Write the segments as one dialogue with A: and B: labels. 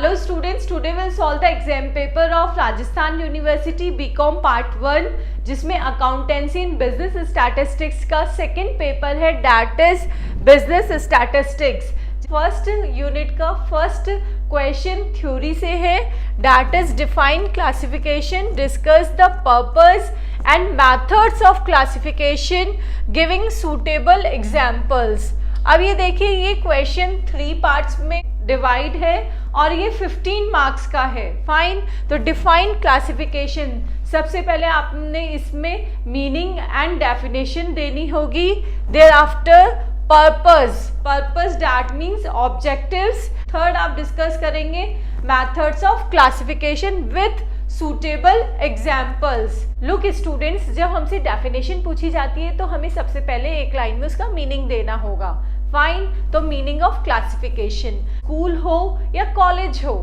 A: Hello students, today we'll solve the exam paper of Rajasthan University BCom Part 1 जिसमें accountancy in business statistics का second paper है, that is business statistics. First unit का first question theory से है, that is define classification, discuss the purpose and methods of classification, giving suitable examples. अब ये देखिए, ये क्वेश्चन 3 पार्ट्स में डिवाइड है और ये 15 मार्क्स का है। फाइन, तो डिफाइन क्लासिफिकेशन, सबसे पहले आपने इसमें मीनिंग एंड डेफिनेशन देनी होगी। Thereafter purpose, purpose that means objectives. Third आप डिस्कस करेंगे methods of classification with suitable examples. Look students, जब हमसे डेफिनेशन पूछी जाती है तो हमें सबसे पहले एक लाइन में उसका मीनिंग देना होगा। फाइन, तो मीनिंग ऑफ क्लासिफिकेशन, स्कूल हो या कॉलेज हो,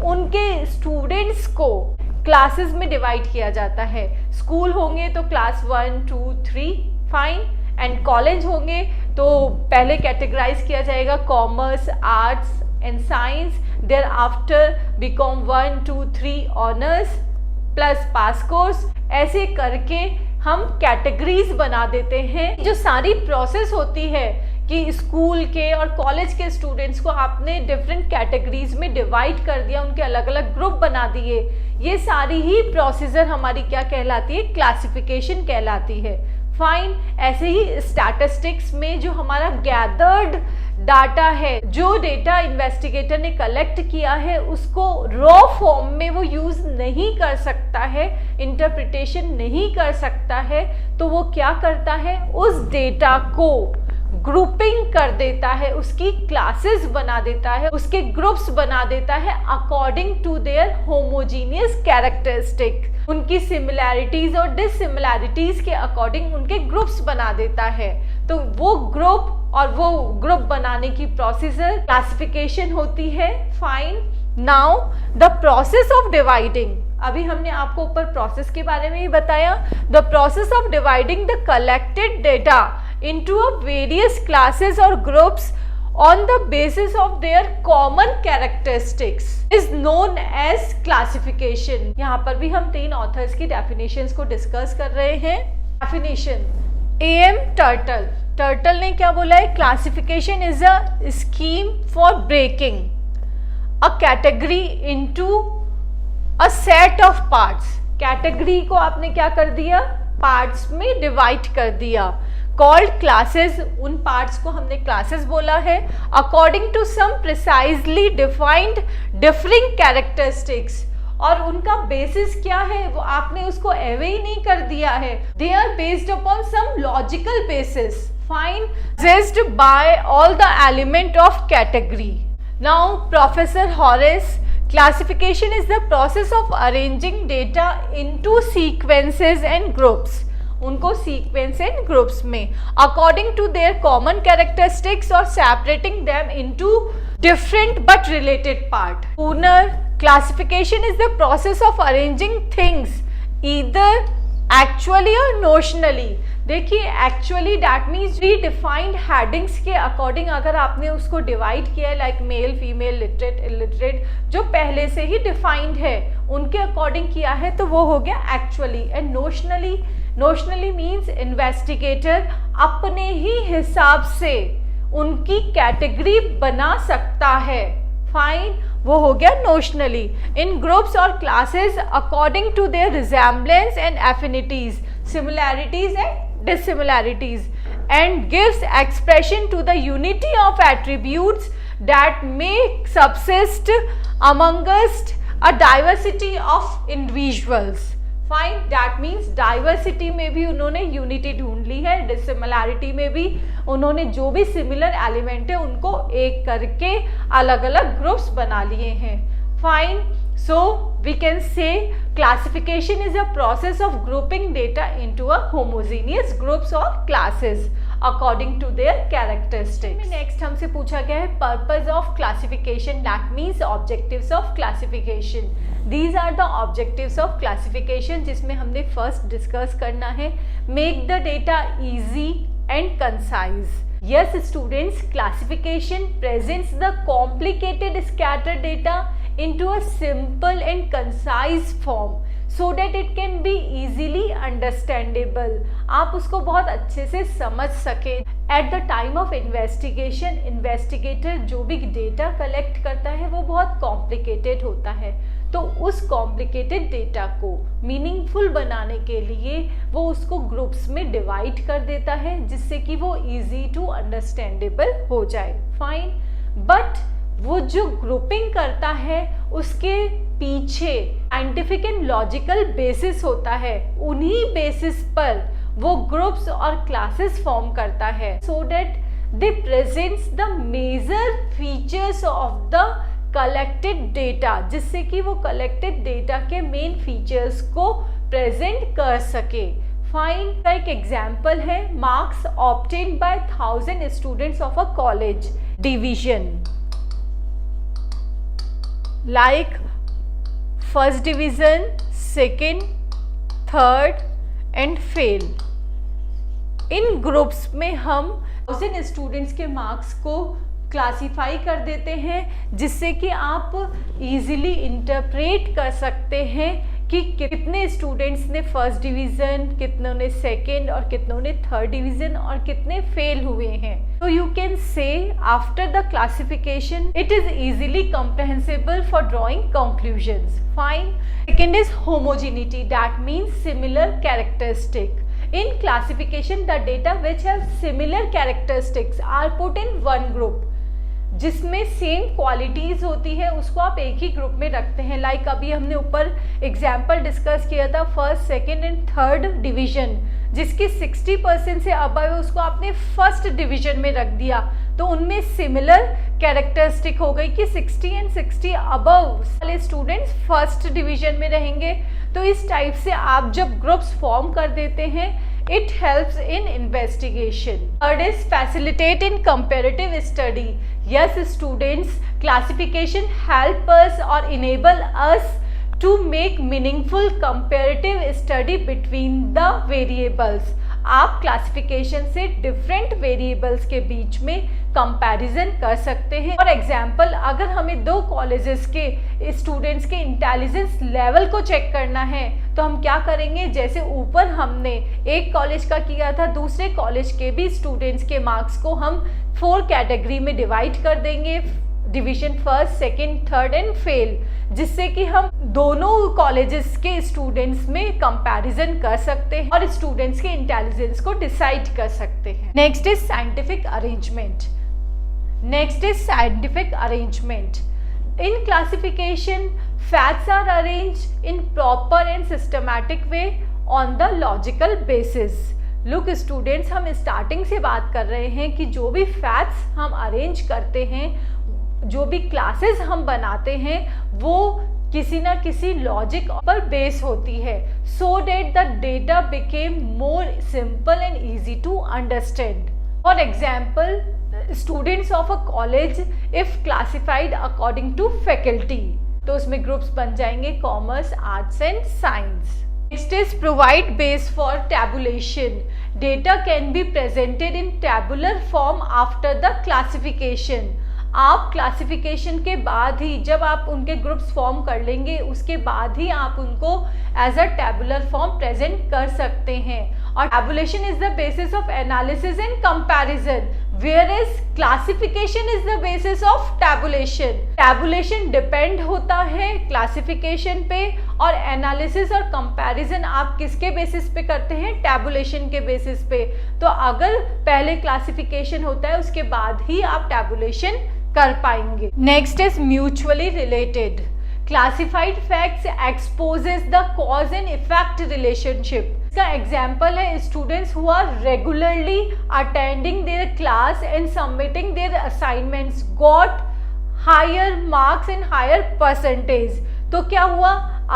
A: उनके स्टूडेंट्स को क्लासेस में डिवाइड किया जाता है। स्कूल होंगे तो क्लास 1, 2, 3, फाइन, एंड कॉलेज होंगे तो पहले कैटेगराइज किया जाएगा commerce, arts and science, thereafter BCom 1, 2, 3 honours plus pass course. ऐसे करके हम कैटेगरीज बना देते हैं। जो सारी प्रोसेस होती है कि स्कूल के और कॉलेज के स्टूडेंट्स को आपने डिफरेंट कैटेगरीज में डिवाइड कर दिया, उनके अलग अलग ग्रुप बना दिए, ये सारी ही प्रोसीजर हमारी क्या कहलाती है? क्लासिफिकेशन कहलाती है। फाइन, ऐसे ही स्टैटिस्टिक्स में जो हमारा गैदर्ड डाटा है, जो डेटा इन्वेस्टिगेटर ने कलेक्ट किया है, उसको रॉ फॉर्म में वो यूज नहीं कर सकता है, इंटरप्रिटेशन नहीं कर सकता है, तो वो क्या करता है? उस डेटा को ग्रुपिंग कर देता है, उसकी क्लासेस बना देता है, उसके ग्रुप्स बना देता है according to their homogeneous characteristic. उनकी सिमिलैरिटीज और डिससिमिलैरिटीज के अकॉर्डिंग उनके ग्रुप्स बना देता है। तो वो ग्रुप बनाने की प्रोसीजर क्लासिफिकेशन होती है। Fine, now the process of dividing, अभी हमने आपको ऊपर प्रोसेस के बारे में ही बताया। The process of dividing the collected data into a various classes or groups on the basis of their common characteristics is known as classification। यहाँ पर भी हम 3 ऑथर्स की डेफिनेशंस को डिस्कस कर रहे हैं। डेफिनेशन, AM टर्टल ने क्या बोला है? Classification is a scheme for breaking a category into a set of parts. Category को आपने क्या कर दिया? पार्ट्स में डिवाइड कर दिया। कॉल्ड क्लासेस, उन पार्ट्स को हमने क्लासेस बोला है। According to some precisely defined differing characteristics, और उनका बेसिस क्या है? वो आपने उसको एवे ही नहीं कर दिया है। They are based upon some logical basis. Fine, possessed by all the element of category. Now Professor Horace, classification is the process of arranging data into sequences and groups, उनको सीक्वेंस एंड ग्रुप्स में according to their common characteristics और separating them into different but related part. Connor, classification is the process of arranging things either actually or notionally. देखिए, actually that means predefined headings के according अगर आपने उसको divide किया है, like male, female, literate, illiterate, जो पहले से ही डिफाइंड है उनके अकॉर्डिंग किया है, तो वो हो गया एक्चुअली। एंड नोशनली मीन्स इन्वेस्टिगेटर अपने ही हिसाब से उनकी कैटेगरी बना सकता है। फाइन, वो हो गया notionally. In groups or classes according to their resemblance and affinities, similarities and dissimilarities, and gives expression to the unity of attributes that may subsist amongst a diversity of individuals. Fine, that means diversity में भी उन्होंने unity ढूंढ ली है, डिससिमिलैरिटी में भी उन्होंने जो भी सिमिलर एलिमेंट है उनको एक करके अलग अलग ग्रुप्स बना लिए हैं। Fine, so we can say classification is a process of grouping data into a homogeneous groups or classes according to their characteristics. Next हमसे पूछा गया है purpose of classification, that means objectives of classification. These are the objectives of classification, जिसमें हमने first discuss करना है make the data easy and concise. Yes students, classification presents the complicated scattered data into a simple and concise form so that it can be easily understandable. आप उसको बहुत अच्छे से समझ सके. At the time of investigation, investigator जो भी data collect करता है वो बहुत कॉम्प्लिकेटेड होता है, तो उस कॉम्प्लिकेटेड डेटा को मीनिंगफुल बनाने के लिए वो उसको ग्रुप्स में डिवाइड कर देता है जिससे कि वो इजी टू अंडरस्टैंडेबल हो जाए. फाइन, बट वो जो ग्रुपिंग करता है उसके पीछे साइंटिफिक एंड लॉजिकल बेसिस होता है. उन्हीं बेसिस पर वो ग्रुप्स और क्लासेस फॉर्म करता है so that they presents the major features of the collected data, जिससे कि वो कलेक्टेड डेटा के मेन फीचर्स को प्रेजेंट कर सके. फाइन, का एक एग्जाम्पल है marks obtained by 1000 students of a college division, like first division, second, third and fail. In groups में हम 1000 स्टूडेंट्स के मार्क्स को क्लासीफाई कर देते हैं जिससे कि आप इजीली इंटरप्रेट कर सकते हैं कि कितने स्टूडेंट्स ने फर्स्ट डिवीज़न, कितनों ने सेकेंड और कितनों ने थर्ड डिवीज़न और कितने फेल हुए हैं. तो you can say after the classification it is easily comprehensible for drawing conclusions. Fine. Second is homogeneity, that means similar characteristic. In classification, the data which have similar characteristics are put in one group. जिसमें same qualities होती है उसको आप एक ही group में रखते हैं. Like अभी हमने ऊपर एग्जाम्पल डिस्कस किया था first, second and third division, जिसकी 60% से अबव है उसको आपने फर्स्ट डिवीजन में रख दिया, तो उनमें सिमिलर कैरेक्टरिस्टिक हो गई कि 60 एंड 60 अबव वाले स्टूडेंट्स फर्स्ट डिवीजन में रहेंगे. तो इस टाइप से आप जब ग्रुप्स फॉर्म कर देते हैं it helps in investigation. Third is facilitate in comparative study. Yes students, classification help us or enable us to make meaningful comparative study between the variables. आप क्लासिफिकेशन से डिफरेंट वेरिएबल्स के बीच में comparison कर सकते हैं. फॉर एग्जांपल, अगर हमें दो कॉलेजेस के स्टूडेंट्स के इंटेलिजेंस लेवल को चेक करना है तो हम क्या करेंगे, जैसे ऊपर हमने एक कॉलेज का किया था, दूसरे कॉलेज के भी स्टूडेंट्स के मार्क्स को हम 4 कैटेगरी में डिवाइड कर देंगे, division first, second, third and fail, जिससे कि हम दोनों कॉलेजेस के स्टूडेंट्स में कंपैरिजन कर सकते हैं और स्टूडेंट्स के इंटेलिजेंस को डिसाइड कर सकते हैं. Next is scientific arrangement. In classification, facts are arranged in proper and systematic way on the logical basis. Look students, हम स्टार्टिंग से बात कर रहे हैं कि जो भी फैक्ट्स हम अरेंज करते हैं, जो भी क्लासेस हम बनाते हैं, वो किसी ना किसी लॉजिक पर बेस होती है, so that the data became more simple and easy to understand. For example, students of a college if classified according to faculty, तो उसमें ग्रुप्स बन जाएंगे commerce, arts and science. Next is provide base for tabulation. Data can be presented in tabular form after the classification. आप classification के बाद ही, जब आप उनके ग्रुप्स फॉर्म कर लेंगे उसके बाद ही आप उनको as a tabular form present कर सकते हैं. और tabulation is the basis of analysis and comparison, whereas classification is the basis of tabulation. Tabulation depend होता है क्लासिफिकेशन पे और एनालिसिस और कंपैरिजन आप किसके बेसिस पे करते हैं, टैबुलेशन के बेसिस पे. तो अगर पहले क्लासिफिकेशन होता है उसके बाद ही आप टैबुलेशन कर पाएंगे. Next is mutually related. Classified facts exposes the cause and effect relationship. इसका एग्जाम्पल है students who are regularly attending their class and submitting their assignments got higher marks and higher percentage. तो क्या हुआ,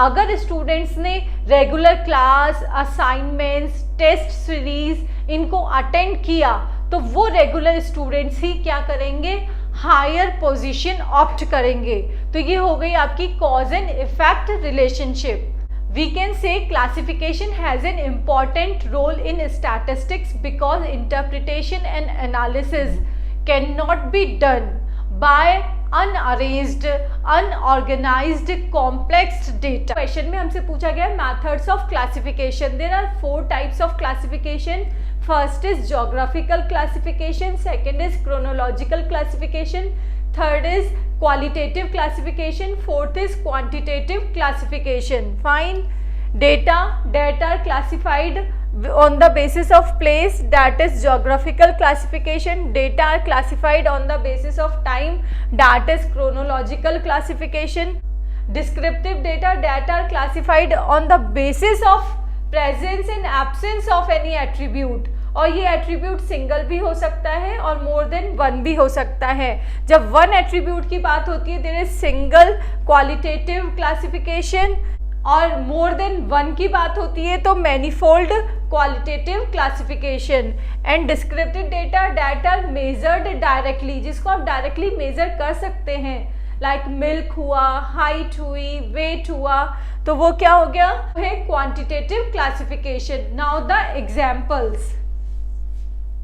A: अगर students ने regular class, assignments, test series इनको attend किया तो वो रेगुलर स्टूडेंट्स ही क्या करेंगे, हायर पोजीशन ऑप्ट करेंगे. तो ये हो गई आपकी cause and effect relationship. We can say classification has an important role in statistics because interpretation and analysis cannot be done by unarranged, unorganised, complex data. Question में हमसे पूछा गया methods of classification. There are 4 types of classification. First is geographical classification, second is chronological classification, third is qualitative classification, fourth is quantitative classification. Fine. Data are classified on the basis of place, that is geographical classification. Data are classified on the basis of time, that is chronological classification. Descriptive data are classified on the basis of presence and absence of any attribute, और ये attribute single भी हो सकता है और more than one भी हो सकता है। जब वन एट्रीब्यूट की बात होती है there is single qualitative classification, और मोर देन वन की बात होती है तो manifold qualitative classification. And descriptive data that are measured directly, जिसको आप डायरेक्टली मेजर कर सकते हैं, लाइक मिल्क हुआ, हाइट हुई, वेट हुआ, तो वो क्या हो गया है quantitative classification. Now the examples.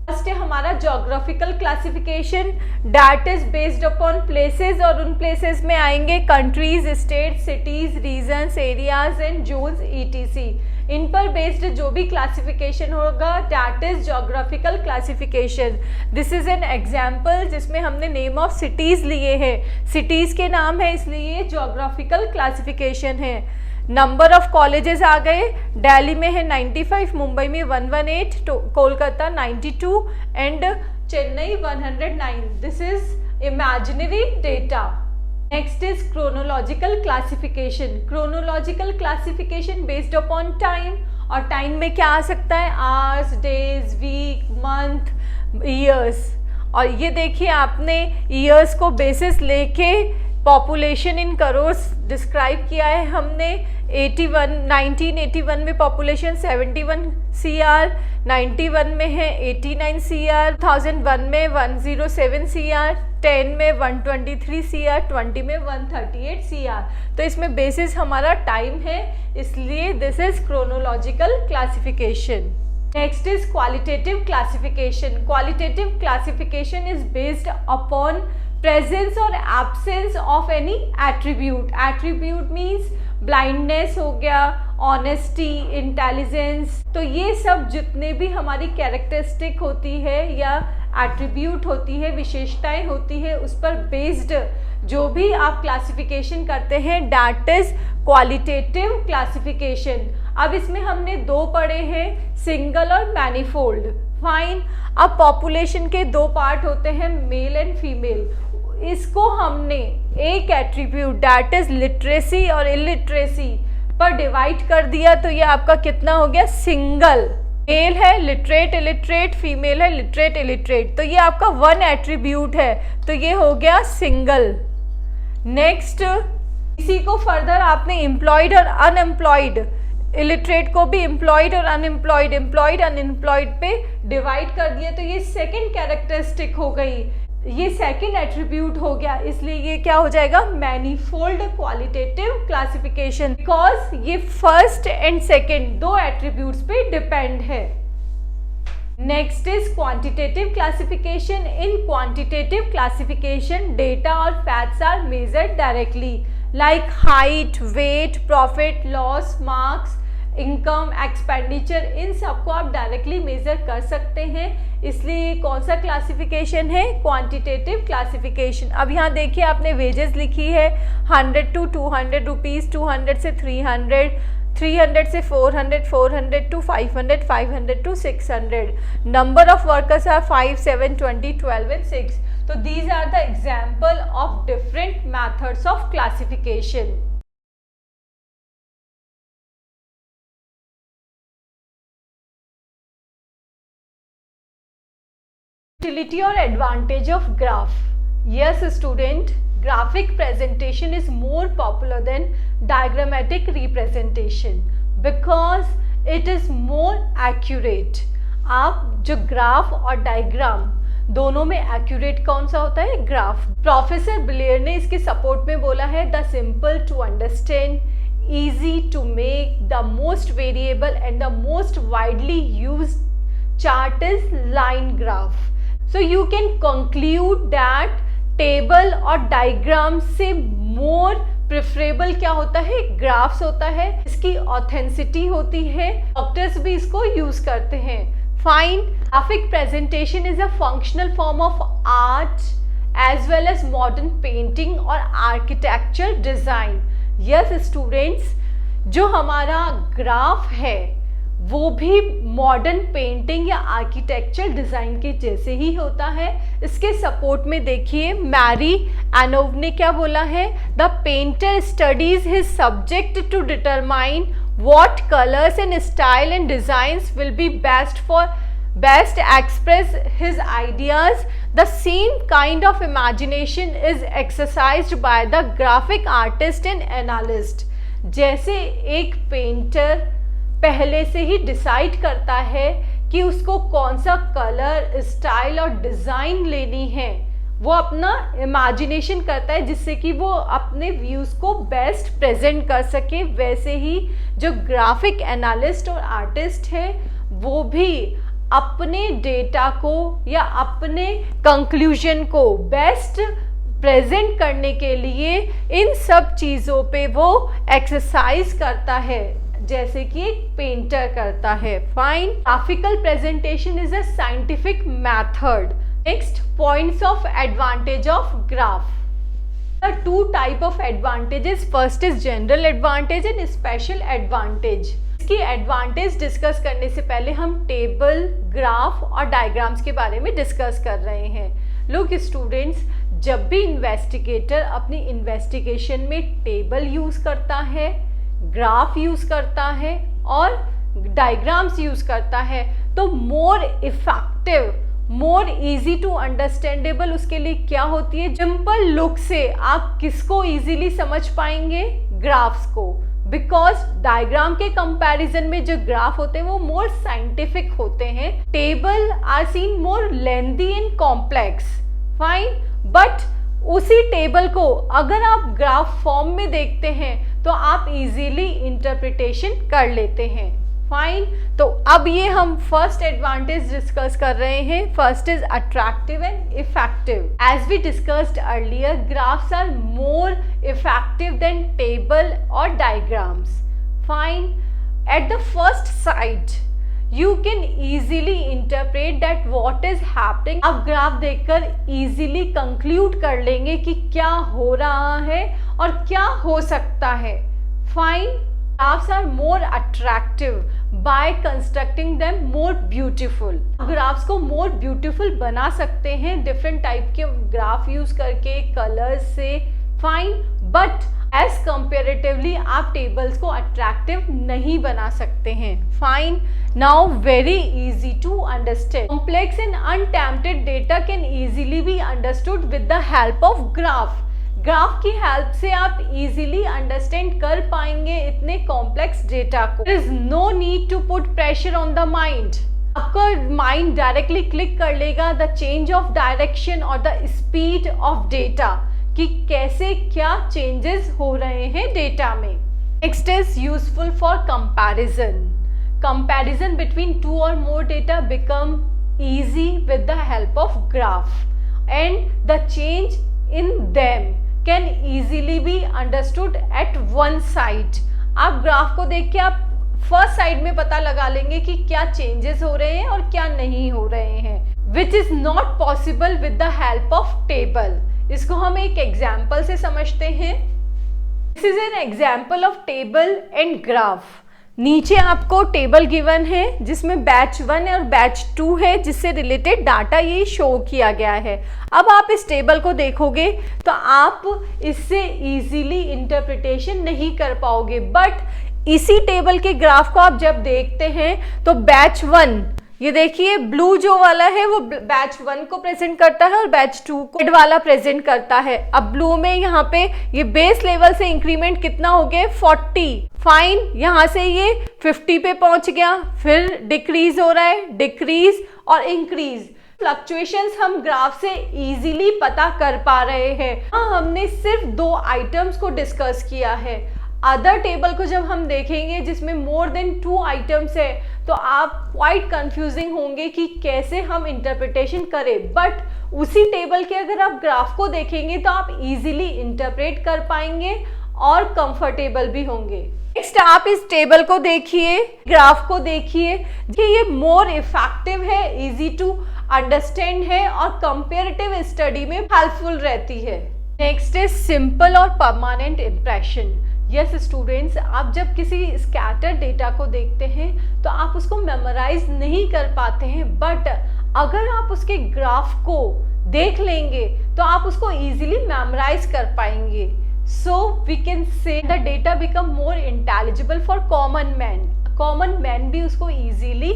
A: First है हमारा geographical classification, that is based upon places, और उन प्लेसेस में आएंगे countries, state, cities, regions, areas and zones etc. इन पर बेस्ड जो भी क्लासिफिकेशन होगा that is geographical classification. This is an example जिसमें हमने नेम ऑफ सिटीज लिए हैं, सिटीज के नाम है इसलिए ज्योग्राफिकल क्लासिफिकेशन है। नंबर ऑफ कॉलेजेस आ गए, दिल्ली में है 95, मुंबई में 118, Kolkata 92 and Chennai 109। This is imaginary data. Next is chronological classification. Chronological classification based upon time, और टाइम में क्या आ सकता है hours, days, week, month, years. और ये देखिए आपने ईयर्स को बेसिस लेके पॉपुलेशन इन करोर्स डिस्क्राइब किया है हमने। 1981 में पॉपुलेशन 71 CR, 91 में है 89 CR, 2001 में 107 CR, 10 में 123 CR, 20 में 138 CR। तो इसमें बेसिस हमारा टाइम है, इसलिए this is chronological classification. Next is qualitative classification. Qualitative classification is based upon presence or absence of any attribute. Attribute means blindness हो गया, ऑनेस्टी, इंटेलिजेंस, तो ये सब जितने भी हमारी कैरेक्टरिस्टिक होती है या एट्रीब्यूट होती है, विशेषताएं होती है, उस पर बेस्ड जो भी आप क्लासिफिकेशन करते हैं दैट इज क्वालिटेटिव क्लासिफिकेशन। अब इसमें हमने 2 पढ़े हैं, सिंगल और मैनीफोल्ड। फाइन। अब पॉपुलेशन के 2 पार्ट होते हैं, मेल एंड फीमेल। इसको हमने एक एट्रीब्यूट दैट इज लिटरेसी और इलिटरेसी पर डिवाइड कर दिया, तो ये आपका कितना हो गया सिंगल। मेल है लिटरेट इलिटरेट, फीमेल है लिटरेट इलिटरेट, तो ये आपका 1 एट्रीब्यूट है, तो ये हो गया सिंगल। नेक्स्ट इसी को फर्दर आपने एम्प्लॉयड और अनएम्प्लॉयड, इलिटरेट को भी एम्प्लॉयड और अनएम्प्लॉयड, एम्प्लॉयड अनएम्प्लॉयड पे डिवाइड कर दिया, तो ये सेकंड कैरेक्टरिस्टिक हो गई, ये सेकंड एट्रीब्यूट हो गया, इसलिए ये क्या हो जाएगा मैनीफोल्ड क्वालिटेटिव क्लासिफिकेशन, बिकॉज ये फर्स्ट एंड सेकंड 2 एट्रीब्यूट्स पे डिपेंड है। Next is quantitative classification. In quantitative classification data or facts are measured directly, like height, weight, profit, loss, marks, income, expenditure, इन सबको आप डायरेक्टली मेजर कर सकते हैं, इसलिए कौन सा क्लासिफिकेशन है क्वांटिटेटिव क्लासिफिकेशन। अब यहाँ देखिए आपने वेजेस लिखी है 100 to 200 रुपीज़, 200 से 300, 300 से 400, 400 to 500, 500 to 600. Number of workers are 5, 7, 20, 12 and 6. So these are the example of different methods of classification. Utility or advantage of graph. Yes student, graphic presentation is more popular than diagrammatic representation because it is more accurate. आप जो graph और diagram दोनों में accurate कौन सा होता है graph. Professor Blair ने इसके सपोर्ट में बोला है the simple to understand, easy to make, the most variable and the most widely used chart is line graph. So you can conclude that table और डायग्राम से मोर प्रेफरेबल क्या होता है, ग्राफ्स होता है। इसकी ऑथेंसिटी होती है, डॉक्टर्स भी इसको यूज करते हैं। Fine, graphic presentation is a functional form of art as well as modern painting और आर्किटेक्चर डिजाइन। यस स्टूडेंट्स, जो हमारा ग्राफ है वो भी मॉडर्न पेंटिंग या आर्किटेक्चर डिजाइन के जैसे ही होता है। इसके सपोर्ट में देखिए मैरी एनोव ने क्या बोला है, the painter studies his subject to determine what colours and style and designs will be best express his ideas. The same kind of imagination is exercised by the graphic artist and analyst. जैसे एक painter पहले से ही decide करता है कि उसको कौन सा कलर, स्टाइल और डिज़ाइन लेनी है, वो अपना इमेजिनेशन करता है जिससे कि वो अपने व्यूज़ को बेस्ट प्रेजेंट कर सके, वैसे ही जो ग्राफिक एनालिस्ट और आर्टिस्ट है वो भी अपने डेटा को या अपने कंक्लूजन को बेस्ट प्रेजेंट करने के लिए इन सब चीज़ों पे वो एक्सरसाइज करता है जैसे कि एक पेंटर करता है। Fine, graphical presentation is a scientific method. Next, points of advantage of graph. There are two type of advantages. First is general advantage and special advantage. इसकी एडवांटेज डिस्कस करने से पहले हम टेबल, ग्राफ और diagrams के बारे में discuss कर रहे हैं। लोग स्टूडेंट्स, जब भी इन्वेस्टिगेटर अपनी इन्वेस्टिगेशन में टेबल यूज करता है, ग्राफ यूज करता है और डायग्राम्स यूज करता है तो more effective, more easy to understandable उसके लिए क्या होती है, सिंपल लुक से आप किसको इजीली समझ पाएंगे, ग्राफ्स को। बिकॉज डायग्राम के कंपैरिजन में जो ग्राफ होते हैं वो मोर साइंटिफिक होते हैं। Table are seen more lengthy and complex. Fine, but उसी टेबल को अगर आप ग्राफ फॉर्म में देखते हैं तो आप इजीली इंटरप्रिटेशन कर लेते हैं। फाइन, तो अब ये हम फर्स्ट एडवांटेज डिस्कस कर रहे हैं। First is attractive and effective. As we discussed earlier, graphs are more effective than table or diagrams. Fine, at the first sight you can easily interpret that what is happening. आप graph देखकर easily conclude कर लेंगे कि क्या हो रहा है और क्या हो सकता है। Fine, graphs are more attractive by constructing them more beautiful. Graphs को more beautiful बना सकते हैं डिफरेंट टाइप के ग्राफ यूज करके, कलर्स से। फाइन, बट एज कंपेरेटिवली आप टेबल्स को अट्रैक्टिव नहीं बना सकते हैं। Fine, now very easy to understand. Complex and unattempted data can easily be understood with the help of graph. Graph की हेल्प से आप इजीली अंडरस्टैंड कर पाएंगे इतने कॉम्प्लेक्स डेटा को। There is no need to put pressure on the mind. आपका mind directly click कर लेगा the change of direction or the speed of data, कि कैसे क्या चेंजेस हो रहे हैं डेटा में। Next is useful for comparison. Comparison between two or more data become easy with the help of graph and the change in them can easily be understood at one side. आप graph को देख के आप first side में पता लगा लेंगे कि क्या चेंजेस हो रहे हैं और क्या नहीं हो रहे हैं, which is not possible with the help of table. इसको हम एक एग्जाम्पल से समझते हैं। This is an example of table and graph. नीचे आपको टेबल गिवन है जिसमें बैच 1 और बैच 2 है, जिससे रिलेटेड डाटा ये शो किया गया है। अब आप इस टेबल को देखोगे तो आप इससे इजीली इंटरप्रिटेशन नहीं कर पाओगे, बट इसी टेबल के ग्राफ को आप जब देखते हैं तो बैच 1, ये देखिए ब्लू जो वाला है वो बैच 1 को प्रेजेंट करता है और बैच 2 को रेड वाला प्रेजेंट करता है। अब ब्लू में यहाँ पे ये बेस लेवल से इंक्रीमेंट कितना हो गया, 40। फाइन, यहाँ से ये 50 पे पहुंच गया, फिर डिक्रीज हो रहा है, डिक्रीज और इंक्रीज। फ्लक्चुएशंस हम ग्राफ से इजीली पता कर पा रहे हैं। हमने सिर्फ 2 आइटम्स को डिस्कस किया है, अदर टेबल को जब हम देखेंगे जिसमें मोर देन 2 आइटम्स है तो आप क्वाइट कंफ्यूजिंग होंगे कि कैसे हम इंटरप्रिटेशन करें, बट उसी टेबल के अगर आप ग्राफ को देखेंगे तो आप इजीली इंटरप्रेट कर पाएंगे और कंफर्टेबल भी होंगे। नेक्स्ट आप इस टेबल को देखिए, ग्राफ को देखिए कि ये मोर इफेक्टिव है, इजी टू अंडरस्टैंड है और कंपेरेटिव स्टडी में हेल्पफुल रहती है। नेक्स्ट इज सिंपल और परमानेंट इंप्रेशन। यस स्टूडेंट्स, आप जब किसी स्कैटर डेटा को देखते हैं तो आप उसको मेमोराइज नहीं कर पाते हैं, बट अगर आप उसके ग्राफ को देख लेंगे तो आप उसको इजीली मेमोराइज कर पाएंगे। So we can say the data become more intelligible for common man. Common man भी उसको इजीली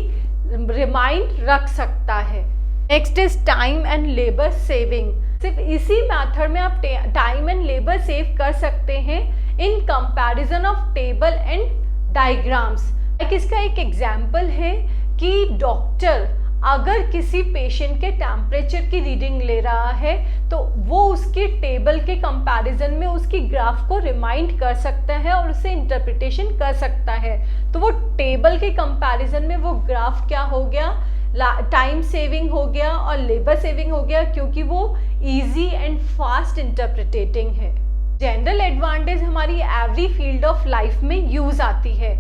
A: रिमाइंड रख सकता है। Next is time and labour saving. सिर्फ इसी मेथड में आप टाइम एंड लेबर सेव कर सकते हैं in comparison of table and diagrams. इसका एक एग्जाम्पल है कि डॉक्टर अगर किसी पेशेंट के टेम्परेचर की रीडिंग ले रहा है तो वो उसके टेबल के कंपैरिजन में उसकी ग्राफ को रिमाइंड कर सकता है और उसे इंटरप्रिटेशन कर सकता है। तो वो टेबल के कंपैरिजन में वो ग्राफ क्या हो गया, टाइम सेविंग हो गया और लेबर सेविंग हो गया, क्योंकि वो इजी एंड फास्ट इंटरप्रिटेटिंग है। जनरल एडवांटेज हमारी एवरी फील्ड ऑफ लाइफ में यूज आती है,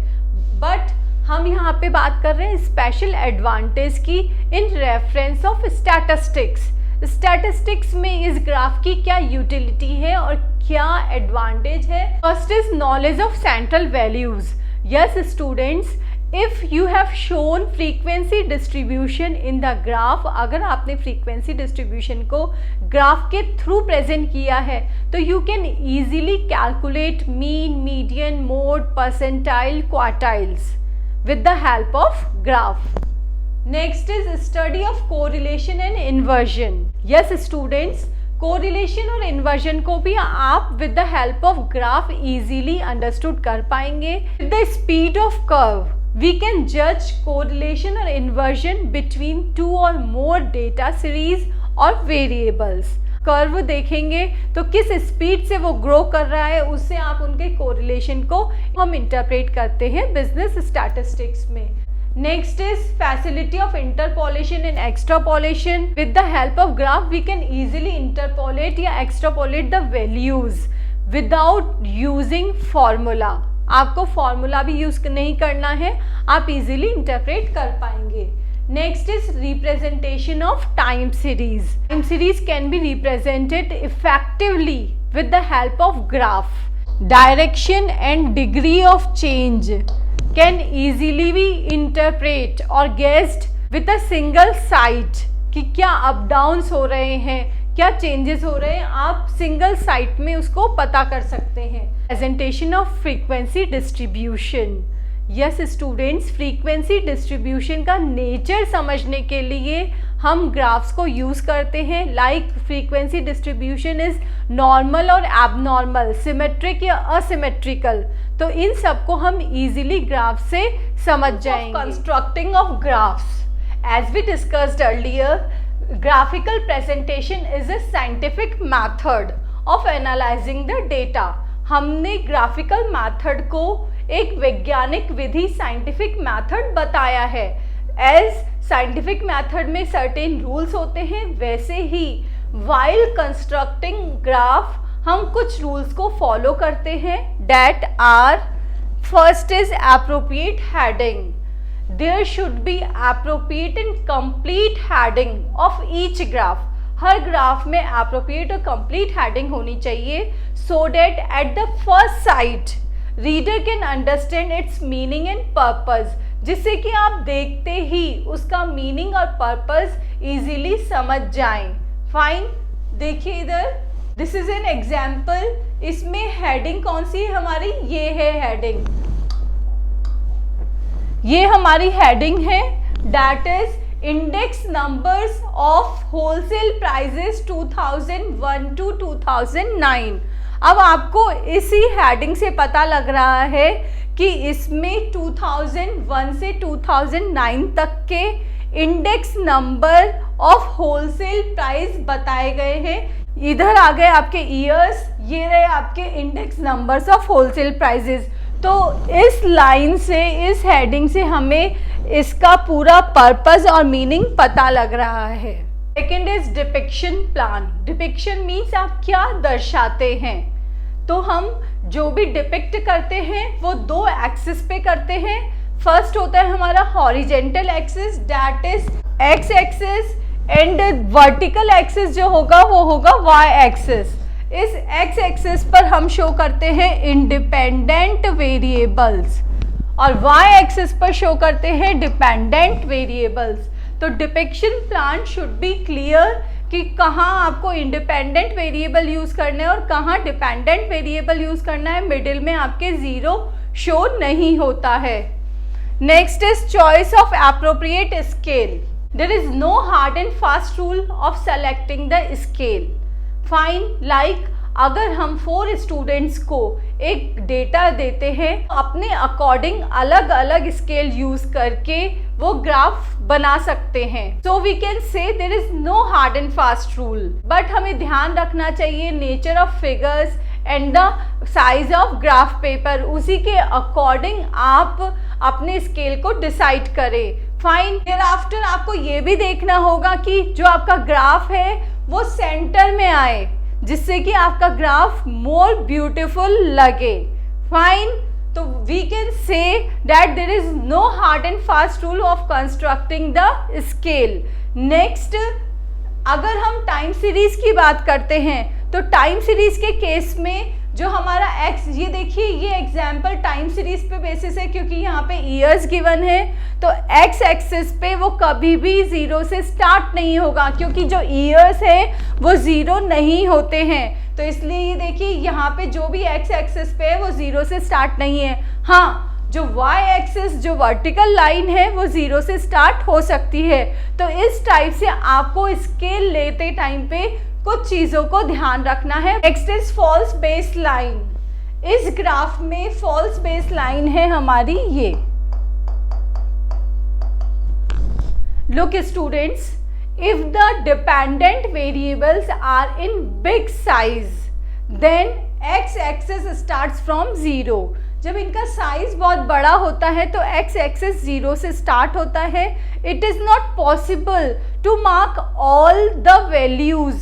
A: बट हम यहाँ पे बात कर रहे हैं स्पेशल एडवांटेज की in reference of statistics. Statistics में इस ग्राफ की क्या यूटिलिटी है और क्या एडवांटेज है। First is knowledge of central values. Yes students, if you have shown frequency distribution in the graph, अगर आपने फ्रीक्वेंसी डिस्ट्रीब्यूशन को ग्राफ के थ्रू प्रेजेंट किया है तो you can easily calculate mean, median, mode, percentile, quartiles with the help of graph. Next is study of correlation and inversion. Yes students, correlation और inversion को भी आप with the help of graph easily understood कर पाएंगे. With the speed of curve, we can judge correlation और inversion between two or more data series और variables. Curve देखेंगे तो किस स्पीड से वो ग्रो कर रहा है, उससे आप उनके कोरिलेशन को हम इंटरप्रेट करते हैं बिजनेस स्टैटिस्टिक्स में। Next is facility of interpolation and extrapolation. With the help of graph we can easily interpolate या extrapolate the values without using formula. आपको फॉर्मूला भी यूज नहीं करना है, आप इजीली इंटरप्रेट कर पाएंगे। Next is representation of time series. Time series can be represented effectively with the help of graph. Direction and degree of change can easily be interpreted or guessed with a single sight कि क्या up downs हो रहे हैं, क्या changes हो रहे हैं, आप सिंगल साइट में उसको पता कर सकते हैं। Presentation of frequency distribution. Yes students, frequency distribution का नेचर समझने के लिए हम ग्राफ्स को यूज़ करते हैं। Like frequency distribution is normal और एबनॉर्मल, सिमेट्रिक या असिमेट्रिकल, तो इन सब को हम इजीली ग्राफ से समझ जाएंगे। Constructing of graphs, as we discussed earlier, graphical presentation is a scientific method of analysing the data. हमने ग्राफिकल मैथड को एक वैज्ञानिक विधि, साइंटिफिक मेथड बताया है। एज साइंटिफिक मेथड में सर्टेन रूल्स होते हैं, वैसे ही वाइल कंस्ट्रक्टिंग ग्राफ हम कुछ रूल्स को फॉलो करते हैं। That are, first is appropriate heading. There should be appropriate and complete heading of each graph. हर ग्राफ में एप्रोप्रिएट और कंप्लीट हेडिंग होनी चाहिए, so that at the first sight reader can understand its meaning and purpose, जिससे कि आप देखते ही उसका मीनिंग और पर्पज इजीली समझ जाएं। फाइन, देखिए इधर, दिस इज एन एग्जाम्पल। इसमें हेडिंग कौन सी है हमारी, ये है हेडिंग, ये हमारी हेडिंग है, that is index numbers of wholesale prices 2001 to 2009। अब आपको इसी हेडिंग से पता लग रहा है कि इसमें 2001 से 2009 तक के index number of wholesale price बताए गए हैं। इधर आ गए आपके ईयर्स, ये रहे आपके index numbers of wholesale prices. तो इस लाइन से, इस हेडिंग से हमें इसका पूरा पर्पस और मीनिंग पता लग रहा है। Second is depiction plan. Depiction means आप क्या दर्शाते हैं। तो हम जो भी डिपिक्ट करते हैं वो दो एक्सिस पे करते हैं। फर्स्ट होता है हमारा horizontal axis, that is x axis, and vertical axis जो होगा वो होगा वाई एक्सिस। इस एक्स एक्सिस पर हम शो करते हैं इंडिपेंडेंट वेरिएबल्स और वाई एक्सिस पर शो करते हैं डिपेंडेंट वेरिएबल्स। तो depiction plan should be clear कि कहाँ आपको इंडिपेंडेंट वेरिएबल यूज करना है और कहाँ डिपेंडेंट वेरिएबल यूज करना है। मिडिल में आपके जीरो शो नहीं होता है। Next is choice of appropriate scale. There is no hard and fast rule of selecting the scale. Fine, like अगर हम 4 स्टूडेंट्स को एक डेटा देते हैं, अपने अकॉर्डिंग अलग अलग स्केल यूज करके वो ग्राफ बना सकते हैं। So we can say there is no hard and fast rule, but हमें ध्यान रखना चाहिए nature of figures and the size of graph paper, उसी के अकॉर्डिंग आप अपने स्केल को डिसाइड करें। फाइन, देयर आफ्टर आपको ये भी देखना होगा कि जो आपका ग्राफ है वो सेंटर में आए, जिससे कि आपका ग्राफ मोर ब्यूटीफुल लगे। फाइन, तो we can say that there is no hard and fast rule of constructing the scale. Next, अगर हम टाइम सीरीज की बात करते हैं तो टाइम सीरीज के केस में जो हमारा एक्स, ये देखिए ये एग्जाम्पल टाइम सीरीज पे बेसिस है क्योंकि यहाँ पे ईयर्स गिवन है। तो एक्स एक्सिस पे वो कभी भी 0 से स्टार्ट नहीं होगा क्योंकि जो ईयर्स है वो 0 नहीं होते हैं। तो इसलिए ये देखिए यहाँ पे जो भी एक्स एक्सिस पे है वो 0 से स्टार्ट नहीं है। हाँ, जो वाई एक्सिस, जो वर्टिकल लाइन है वो 0 से स्टार्ट हो सकती है। तो इस टाइप से आपको स्केल लेते टाइम पे कुछ चीजों को ध्यान रखना है। Next is false base line. इस ग्राफ में फॉल्स बेस लाइन है हमारी ये। Look students, if the dependent variables are in big size, then x-axis starts from 0. जब इनका साइज बहुत बड़ा होता है तो x एक्सिस 0 से स्टार्ट होता है। It is not possible to mark all the values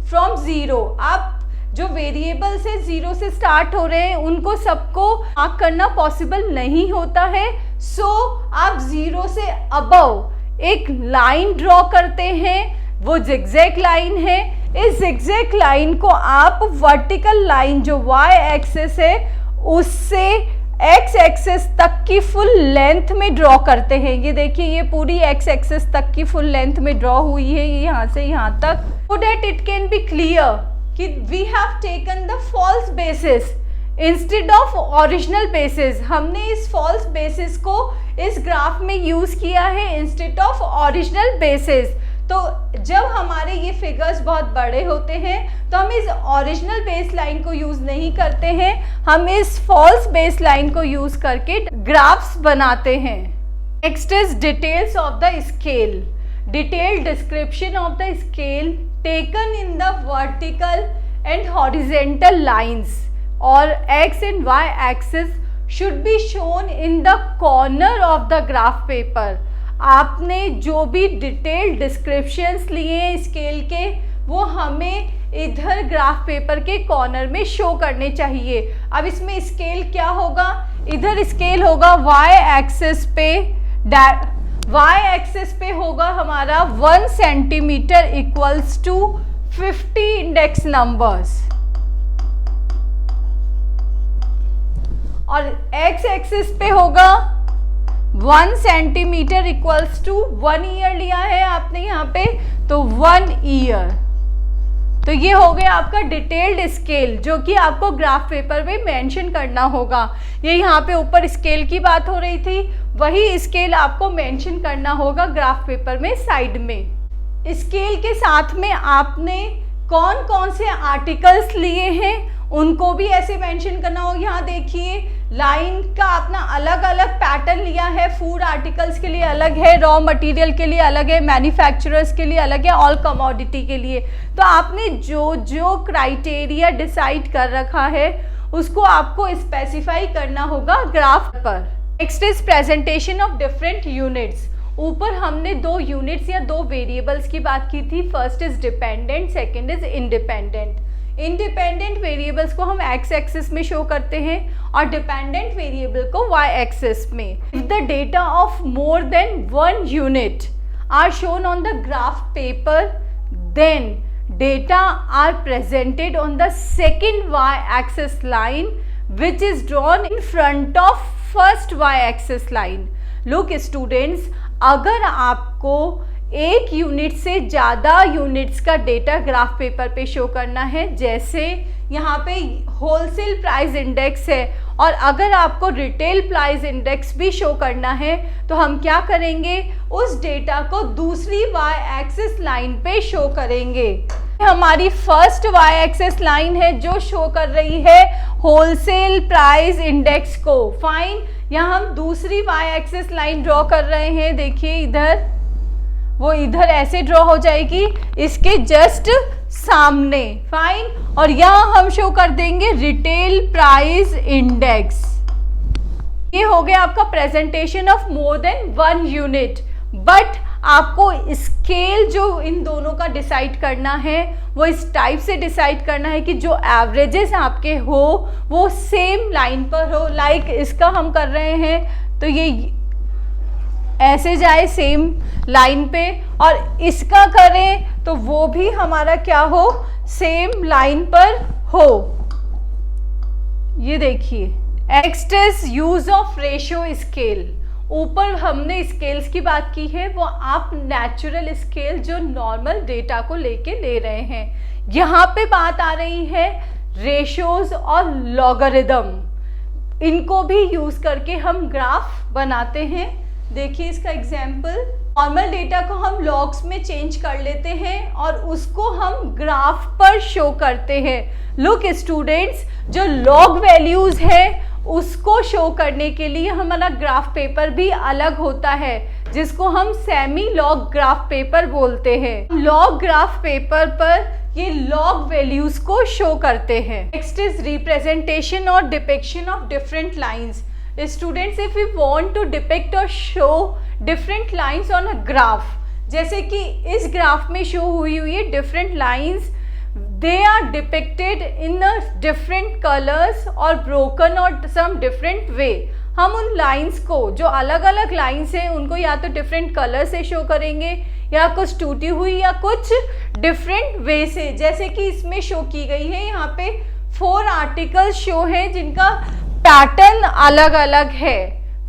A: from 0। आप जो वेरिएबल से 0 से स्टार्ट हो रहे हैं उनको सबको मार्क करना पॉसिबल नहीं होता है। सो आप 0 से अबव एक लाइन ड्रॉ करते हैं, वो जिगजैग लाइन है। इस जिगजैग लाइन को आप वर्टिकल लाइन जो y एक्सिस है उससे x एक्सिस तक की फुल लेंथ में ड्रॉ करते हैं। ये देखिए ये पूरी x एक्सिस तक की फुल लेंथ में ड्रॉ हुई है, ये यहाँ से यहाँ तक, so that it can be clear कि we have taken the false basis instead of original basis. हमने इस फॉल्स बेसिस को इस ग्राफ में यूज किया है इंस्टेड ऑफ ओरिजिनल बेसिस। तो जब हमारे ये फिगर्स बहुत बड़े होते हैं तो हम इस ओरिजिनल बेस लाइन को यूज नहीं करते हैं, हम इस फॉल्स बेस लाइन को यूज करके ग्राफ्स बनाते हैं। Next is details of the scale. Detailed description of the scale taken in the vertical and horizontal lines और x and y axis should be shown in the corner of the graph paper। आपने जो भी detailed descriptions लिए हैं scale के वो हमें इधर ग्राफ पेपर के कॉर्नर में शो करने चाहिए। अब इसमें स्केल क्या होगा, इधर स्केल होगा y एक्सिस पे, y एक्सिस पे होगा हमारा 1 centimetre equals to 50 index numbers और x एक्सिस पे होगा 1 सेंटीमीटर इक्वल्स टू 1 ईयर लिया है आपने यहाँ पे, तो 1 ईयर। तो ये हो गया आपका डिटेल्ड स्केल जो कि आपको ग्राफ पेपर में मेंशन करना होगा। ये यहाँ पे ऊपर स्केल की बात हो रही थी, वही स्केल आपको मेंशन करना होगा ग्राफ पेपर में साइड में। स्केल के साथ में आपने कौन कौन से आर्टिकल्स लिए हैं उनको भी ऐसे मेंशन करना हो। यहाँ देखिए लाइन का अपना अलग अलग पैटर्न लिया है, फूड आर्टिकल्स के लिए अलग है, रॉ मटेरियल के लिए अलग है, मैन्युफैक्चरर्स के लिए अलग है, ऑल कमोडिटी के लिए। तो आपने जो जो क्राइटेरिया डिसाइड कर रखा है उसको आपको स्पेसिफाई करना होगा ग्राफ पर। Next is presentation of different units. ऊपर हमने दो यूनिट्स या दो वेरिएबल्स की बात की थी, first is dependent, second is independent. Independent variables को हम एक्स एक्सिस में शो करते हैं और डिपेंडेंट वेरिएबल को वाई एक्सिस में। If the data of more than one unit are shown on the graph paper, then data are presented on the second y-axis line which is drawn in front of first y-axis line. Look students, अगर आपको एक unit से ज़्यादा units का data graph paper पे show करना है, जैसे यहाँ पे होलसेल प्राइस इंडेक्स है और अगर आपको रिटेल प्राइस इंडेक्स भी शो करना है, तो हम क्या करेंगे, उस डेटा को दूसरी वाई एक्सिस लाइन पे शो करेंगे। हमारी फर्स्ट वाई एक्सिस लाइन है जो शो कर रही है होलसेल प्राइस इंडेक्स को। फाइन, यहाँ हम दूसरी वाई एक्सिस लाइन ड्रॉ कर रहे हैं। देखिए इधर, वो इधर ऐसे ड्रॉ हो जाएगी इसके जस्ट सामने। फाइन, और यहाँ हम शो कर देंगे रिटेल प्राइस इंडेक्स। ये हो गया आपका presentation of more than one unit. But आपको स्केल जो इन दोनों का डिसाइड करना है वो इस टाइप से डिसाइड करना है कि जो एवरेजेस आपके हो वो सेम लाइन पर हो। लाइक इसका हम कर रहे हैं तो ये ऐसे जाए सेम लाइन पे, और इसका करें तो वो भी हमारा क्या हो, सेम लाइन पर हो। ये देखिए, next is use of ratio scale. ऊपर हमने स्केल्स की बात की है, वो आप नेचुरल स्केल जो नॉर्मल डेटा को लेके ले रहे हैं। यहाँ पे बात आ रही है रेशियोज और लॉगरिदम। इनको भी यूज करके हम ग्राफ बनाते हैं। देखिए इसका एग्जाम्पल, नॉर्मल डेटा को हम लॉग्स में चेंज कर लेते हैं और उसको हम ग्राफ पर शो करते हैं। लुक स्टूडेंट्स, जो लॉग वैल्यूज है उसको शो करने के लिए हमारा ग्राफ पेपर भी अलग होता है, जिसको हम सेमी लॉग ग्राफ पेपर बोलते हैं। लॉग ग्राफ पेपर पर ये लॉग वैल्यूज को शो करते हैं। Next is representation or depiction of different lines. Students, if you want to depict or show different lines on a graph, जैसे कि इस ग्राफ में शो हुई है different lines, they are depicted in a different colors or broken or some different way। हम उन lines को, जो अलग अलग लाइंस हैं, उनको या तो डिफरेंट कलर से शो करेंगे या कुछ टूटी हुई या कुछ डिफरेंट वे से, जैसे कि इसमें शो की गई है। यहाँ पे 4 आर्टिकल शो हैं जिनका पैटर्न अलग अलग है।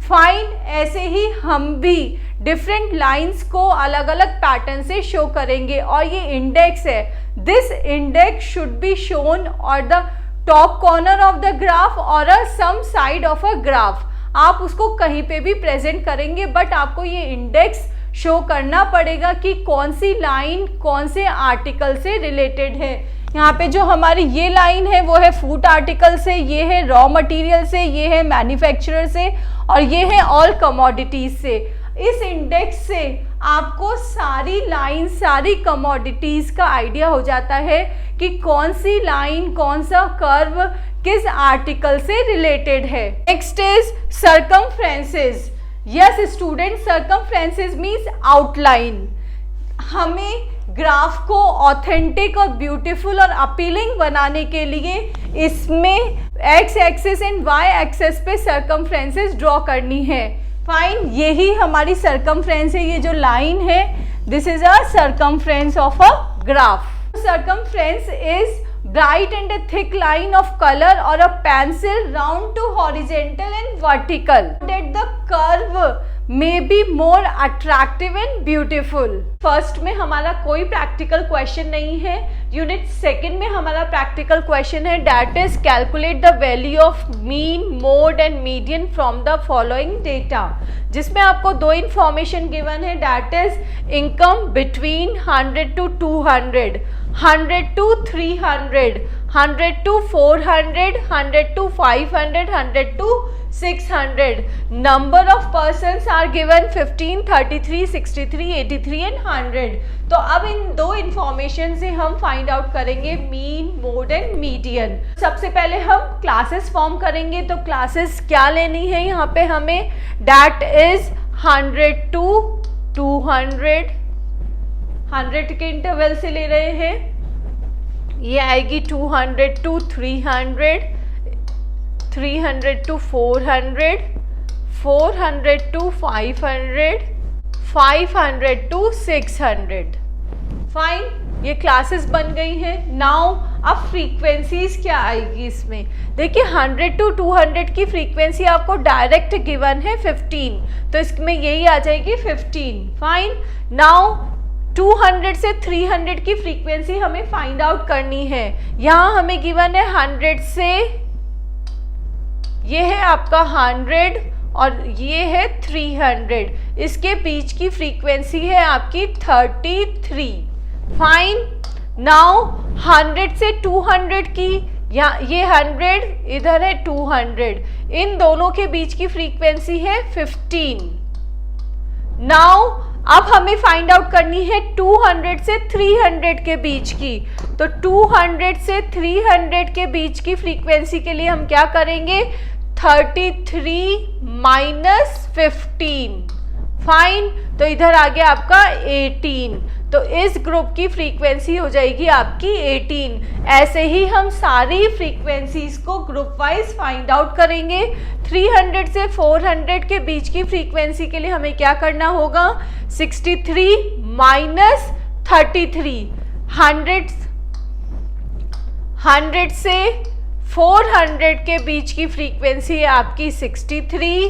A: फाइन, ऐसे ही हम भी डिफरेंट लाइंस को अलग अलग पैटर्न से शो करेंगे। और ये इंडेक्स है, this index should be shown or the top corner of the graph or some side of a graph. आप उसको कहीं पे भी प्रेजेंट करेंगे, बट आपको ये इंडेक्स शो करना पड़ेगा कि कौन सी लाइन कौन से आर्टिकल से रिलेटेड है। यहाँ पे जो हमारी ये लाइन है वो है फूड आर्टिकल से, ये है रॉ मटेरियल से, ये है मैन्युफैक्चरर से और ये है ऑल कमोडिटीज से। इस इंडेक्स से आपको सारी लाइन, सारी कमोडिटीज का आइडिया हो जाता है कि कौन सी लाइन, कौन सा कर्व किस आर्टिकल से रिलेटेड है। Next is circumferences. Yes student, circumferences means outline. हमें ग्राफ को ऑथेंटिक और ब्यूटीफुल और अपीलिंग बनाने के लिए इसमें X axis and Y axis पे सर्कमफ्रेंसेस ड्रॉ करनी है। फाइन, यही हमारी सर्कमफ्रेंस है। ये जो लाइन है, this is a circumference of a graph. Circumference is bright and a thick line of color or a pencil round to horizontal and vertical that the curve may be more attractive and beautiful। First में हमारा कोई practical question नहीं है। Unit second में हमारा practical question है, that is calculate the value of mean, mode and median from the following data, जिसमें आपको 2 इंफॉर्मेशन गिवन है, that is income between 100 to 200, 100 to 300, 100 to 400, 100 to 500, 100 to 600. Number of persons are given 15, 33, 63, 83 and 100. तो अब इन दो information से हम find out करेंगे mean, mode and median. सबसे पहले हम क्लासेस फॉर्म करेंगे। तो क्लासेस क्या लेनी है यहाँ पे हमें, दैट इज 100 to 200, 100 के इंटरवल से ले रहे हैं। ये आएगी 200 to 300, 300 to 400, 400 to 500, 500 to 600। Fine, ये क्लासेस बन गई हैं। नाउ अब फ्रीक्वेंसीज क्या आएगी इसमें, देखिए 100 to 200 की फ्रीक्वेंसी आपको डायरेक्ट गिवन है 15, तो इसमें यही आ जाएगी 15। फाइन, नाउ 200 से 300 की फ्रीक्वेंसी हमें फाइंड आउट करनी है। यहाँ हमें गिवन है 100 से, ये है आपका 100 और ये है 300, इसके बीच की फ्रीक्वेंसी है आपकी 33। फाइन, नाउ 100 से 200 की, या ये 100 इधर है 200, इन दोनों के बीच की फ्रीक्वेंसी है 15। नाउ अब हमें फाइंड आउट करनी है 200 से 300 के बीच की। तो 200 से 300 के बीच की फ्रीक्वेंसी के लिए हम क्या करेंगे, 33 माइनस 15। फाइन, तो इधर आ गया आपका 18, तो इस ग्रुप की फ्रीक्वेंसी हो जाएगी आपकी 18। ऐसे ही हम सारी फ्रीक्वेंसीज को ग्रुप वाइज फाइंड आउट करेंगे। 300 से 400 के बीच की फ्रीक्वेंसी के लिए हमें क्या करना होगा, 63 माइनस 33। 100 से 400 के बीच की फ्रीक्वेंसी है आपकी 63।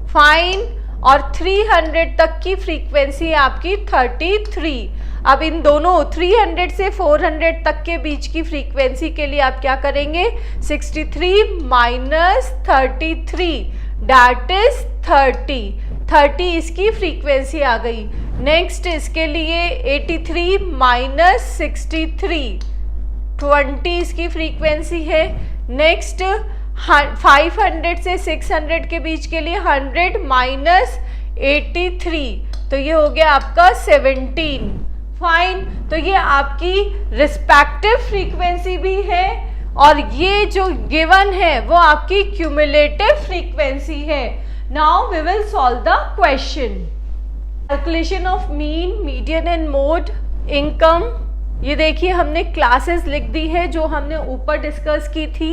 A: फाइन, और 300 तक की फ्रीक्वेंसी है आपकी 33। अब इन दोनों 300 से 400 तक के बीच की फ्रीक्वेंसी के लिए आप क्या करेंगे, 63 माइनस 33 दैट इज 30 इसकी फ्रीक्वेंसी आ गई। नेक्स्ट इसके लिए 83 माइनस 63, 20 इसकी फ्रीक्वेंसी है। नेक्स्ट 500 से 600 के बीच के लिए 100 माइनस 83, तो ये हो गया आपका 17। फाइन, तो ये आपकी रिस्पेक्टिव फ्रीक्वेंसी भी है और ये जो गिवन है वो आपकी क्यूमुलेटिव फ्रीक्वेंसी है। Now we will solve the question. Calculation of mean, median and mode income. ये देखिए हमने क्लासेस लिख दी है जो हमने ऊपर डिस्कस की थी।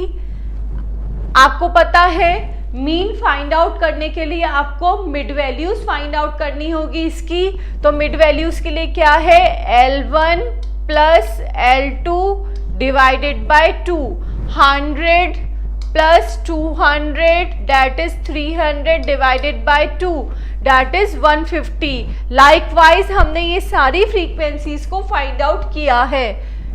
A: आपको पता है मीन फाइंड आउट करने के लिए आपको मिड वैल्यूज फाइंड आउट करनी होगी इसकी। तो मिड वैल्यूज के लिए क्या है, L1 plus L2 divided by 2, 100 plus 200 that is 300 divided by 2 that is 150। Likewise हमने ये सारी फ्रीक्वेंसीज को फाइंड आउट किया है।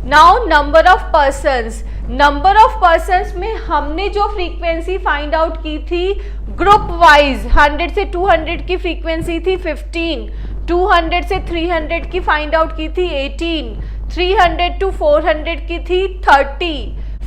A: Now number of persons, number of persons में हमने जो फ्रीक्वेंसी फाइंड आउट की थी ग्रुप वाइज, 100 से 200 की फ्रीक्वेंसी थी 15, 200 से 300 की फाइंड आउट की थी 18, 300 टू 400 की थी 30,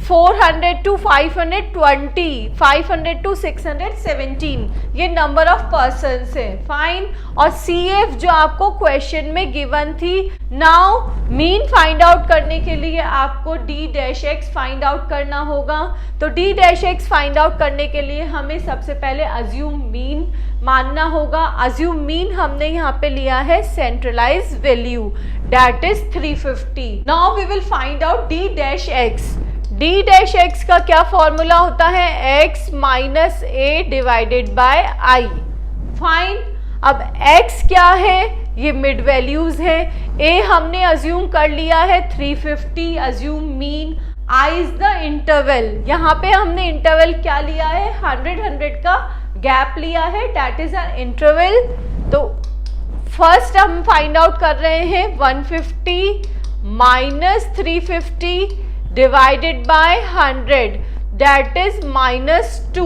A: 400 टू 520, 500 टू 617, ये नंबर ऑफ पर्सन्स है। फाइन, और CF जो आपको क्वेश्चन में गिवन थी। नाउ मीन फाइंड आउट करने के लिए आपको D-X फाइंड आउट करना होगा। तो D-X फाइंड आउट करने के लिए हमें सबसे पहले अज्यूम मीन मानना होगा। अज्यूम मीन हमने यहाँ पे लिया है centralise value that is 350। Now we will find out D-X। D-X का क्या फॉर्मूला होता है, x minus A divided by I. Fine, अब x क्या है, ये मिड वैल्यूज है। a हमने अज्यूम कर लिया है 350, assume mean. i is the interval, यहाँ पे हमने इंटरवल क्या लिया है, 100 का गैप लिया है दैट इज अ इंटरवल। तो फर्स्ट हम फाइंड आउट कर रहे हैं 150 minus 350 divided by 100 that is -2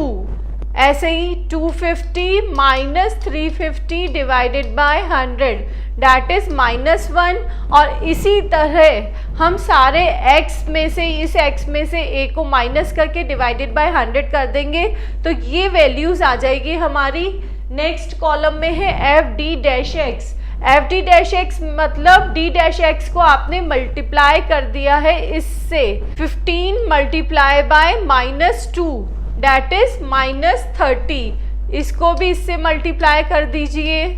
A: ऐसे ही 250 minus 350 divided by 100 that is -1। और इसी तरह हम सारे x में से, इस x में से a को माइनस करके डिवाइडेड बाय 100 कर देंगे तो ये वैल्यूज आ जाएगी हमारी। नेक्स्ट कॉलम में है F D dash x. F D dash x मतलब डी डैश एक्स को आपने मल्टीप्लाई कर दिया है इससे, 15 मल्टीप्लाई बाय -2 दैट इज -30। इसको भी इससे मल्टीप्लाई कर दीजिए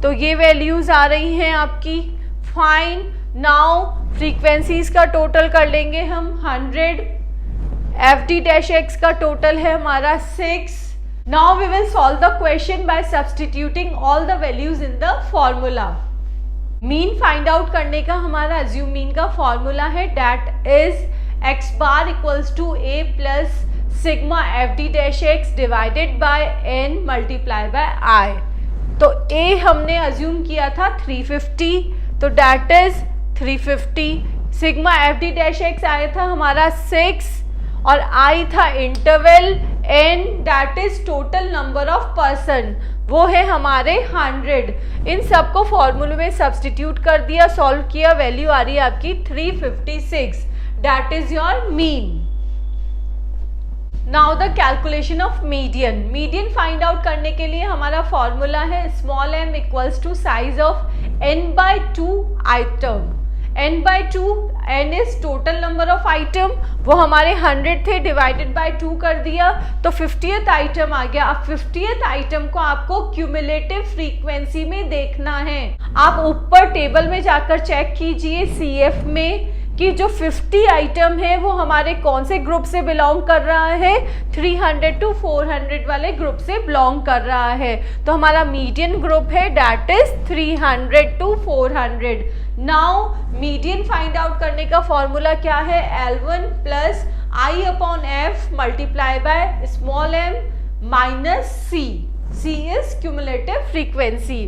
A: तो ये वैल्यूज आ रही हैं आपकी। फाइन, नाउ फ्रीक्वेंसीज का टोटल कर लेंगे हम 100। एफ डी डैश एक्स का टोटल है हमारा 6। Now we will solve the question by substituting all the values in the formula. Mean find out करने का हमारा अज्यूम मीन का फॉर्मूला है that is X bar equals to A plus sigma F D dash X divided by N multiply by I. तो A हमने assume किया था 350 तो that is 350। Sigma F D dash X आया था हमारा 6 और आई था interval, N that is total number of person, वो है हमारे 100। इन सबको फॉर्मूले में सब्सटीट्यूट कर दिया, सॉल्व किया, वैल्यू आ रही है आपकी 356 that is your mean. Now the calculation of median. Median find out करने के लिए हमारा फॉर्मूला है small m equals to size of n/2 item. n/2, n is total number of item, वो हमारे 100 थे, डिवाइडेड बाय 2 कर दिया तो 50th आइटम आ गया। अब 50th आइटम को आपको क्यूमुलेटिव फ्रीक्वेंसी में देखना है। आप ऊपर टेबल में जाकर चेक कीजिए CF में कि जो 50 आइटम है वो हमारे कौन से ग्रुप से बिलोंग कर रहा है, 300 to 400 वाले ग्रुप से बिलोंग कर रहा है। तो हमारा मीडियन ग्रुप है that is 300 to 400। Now median find out करने का फॉर्मूला क्या है, L1 plus I upon F multiply by small m minus c। C is cumulative frequency.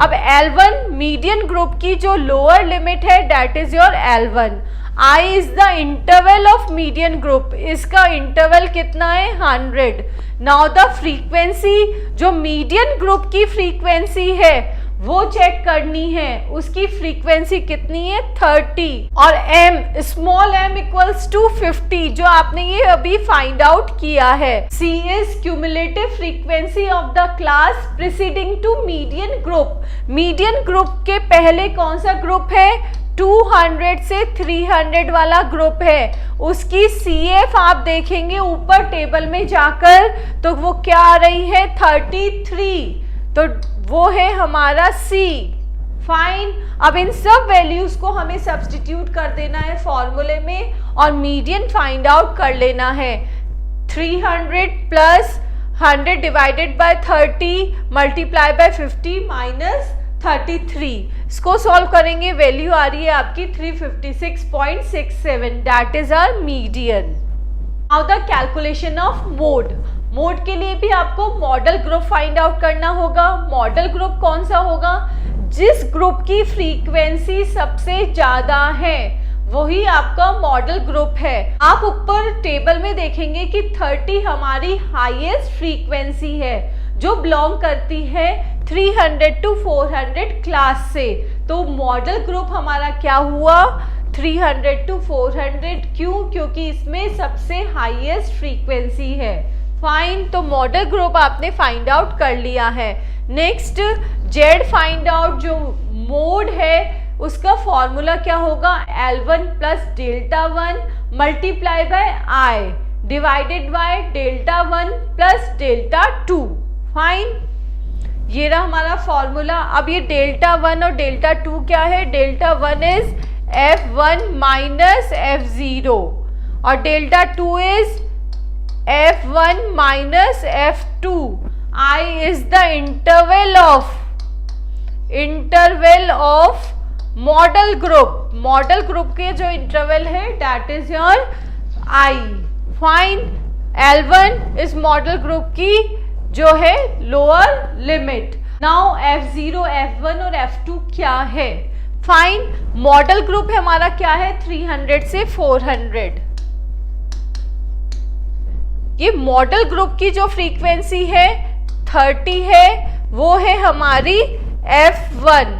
A: अब L1 मीडियन ग्रुप की जो लोअर लिमिट है that is your L1। I is the interval of median group, इसका interval कितना है 100। Now the frequency, जो median group की frequency है वो चेक करनी है, उसकी फ्रीक्वेंसी कितनी है 30 और m small m equals to 50 जो आपने ये अभी फाइंड आउट किया है। c is cumulative frequency of the class preceding to median group. Median group के पहले कौन सा ग्रुप है, 200 से 300 वाला ग्रुप है, उसकी CF आप देखेंगे ऊपर टेबल में जाकर तो वो क्या आ रही है 33, तो वो है हमारा C। फाइन, अब इन सब वैल्यूज को हमें सब्सटीट्यूट कर देना है फॉर्मूले में और मीडियन फाइंड आउट कर लेना है। 300 plus 100 divided by 30 multiply by 50 minus 33। इसको सॉल्व करेंगे, वैल्यू आ रही है आपकी 356.67 that is our median. Now the calculation of mode. Mode के लिए भी आपको मॉडल ग्रुप फाइंड आउट करना होगा। मॉडल ग्रुप कौन सा होगा, जिस ग्रुप की फ्रीक्वेंसी सबसे ज्यादा है वही आपका मॉडल ग्रुप है। आप ऊपर टेबल में देखेंगे कि 30 हमारी हाईएस्ट फ्रीक्वेंसी है जो बिलोंग करती है 300 to 400 क्लास से। तो मॉडल ग्रुप हमारा क्या हुआ 300 to 400, क्यों, क्योंकि इसमें सबसे हाईएस्ट फ्रीक्वेंसी है। फाइन, तो मॉडल ग्रुप आपने फाइंड आउट कर लिया है। नेक्स्ट जेड फाइंड आउट, जो मोड है उसका फॉर्मूला क्या होगा, L1 plus delta 1 multiply by I divided by delta 1 plus delta 2। Fine, ये रहा हमारा फॉर्मूला। अब ये डेल्टा 1 और डेल्टा 2 क्या है, delta 1 is F1 minus F0 और delta 2 is F1 minus F2। I is the interval of model group। Model group के जो इंटरवल है that is your I। Fine, L1 इस मॉडल ग्रुप की जो है lower limit. Now F0, F1 और F2 क्या है। फाइन, मॉडल ग्रुप है हमारा क्या है 300 से 400। ये मॉडल ग्रुप की जो फ्रीक्वेंसी है 30 है, वो है हमारी F1।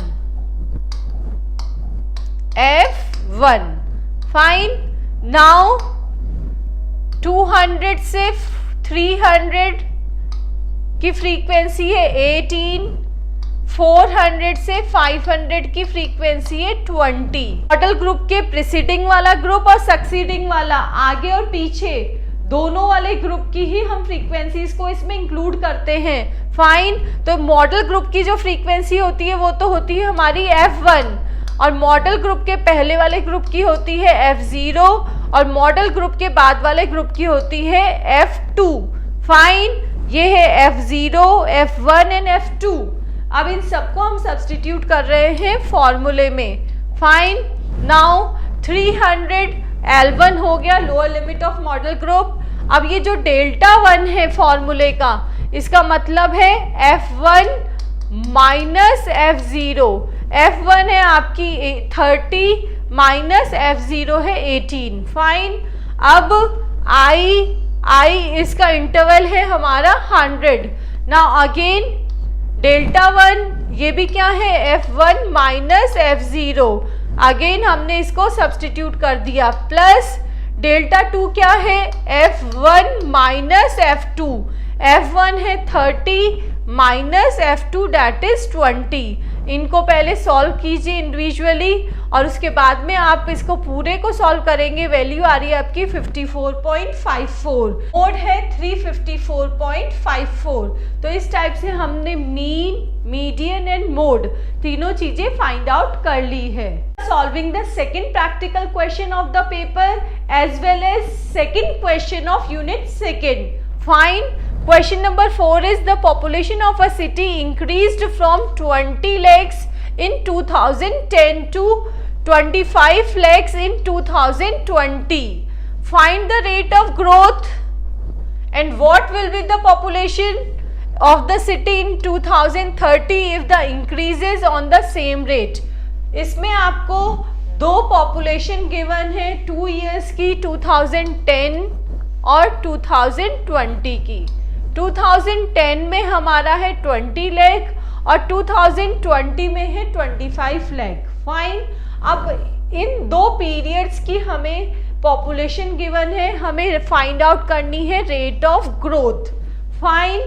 A: फाइन। नाउ 200 से 300 की फ्रीक्वेंसी है 18, 400 से 500 की फ्रीक्वेंसी है 20। मॉडल ग्रुप के प्रीसीडिंग वाला ग्रुप और सक्सीडिंग वाला, आगे और पीछे दोनों वाले ग्रुप की ही हम फ्रीक्वेंसीज को इसमें इंक्लूड करते हैं। फाइन। तो मॉडल ग्रुप की जो फ्रीक्वेंसी होती है वो तो होती है हमारी F1, और मॉडल ग्रुप के पहले वाले ग्रुप की होती है F0, और मॉडल ग्रुप के बाद वाले ग्रुप की होती है F2। फाइन। ये है F0, F1 एंड F2। अब इन सबको हम सब्सटीट्यूट कर रहे हैं फॉर्मूले में। फाइन। नाउ 300 L1 हो गया, lower limit of model group. अब ये जो डेल्टा 1 है फॉर्मूले का, इसका मतलब है F1 माइनस F0। F1 है आपकी 30 माइनस F0 है 18। फाइन। अब I इसका इंटरवल है हमारा 100। नाउ अगेन डेल्टा 1 ये भी क्या है F1 माइनस F0। अगेन हमने इसको सब्सटीट्यूट कर दिया, प्लस डेल्टा 2 क्या है F1 माइनस F2। F1 है 30 माइनस F2 दैट इज 20। इनको पहले सॉल्व कीजिए इंडिविजुअली और उसके बाद में आप इसको पूरे को सॉल्व करेंगे। वैल्यू आ रही है आपकी 54.54, मोड है 354.54। तो इस टाइप से हमने मीन, मीडियन एंड मोड तीनों चीजें फाइंड आउट कर ली है। Solving the second practical question of the paper as well as second question of unit 2nd. Fine. Question number 4 is the population of a city increased from 20 lakhs in 2010 to 25 lakhs in 2020. Find the rate of growth and what will be the population of the city in 2030 if the increases on the same rate. इसमें आपको दो population given है 2 years की, 2010 और 2020 की। 2010 में हमारा है 20 लाख और 2020 में है 25 लाख। फाइन। अब इन दो पीरियड्स की हमें पॉपुलेशन गिवन है, हमें फाइंड आउट करनी है रेट ऑफ ग्रोथ। फाइन।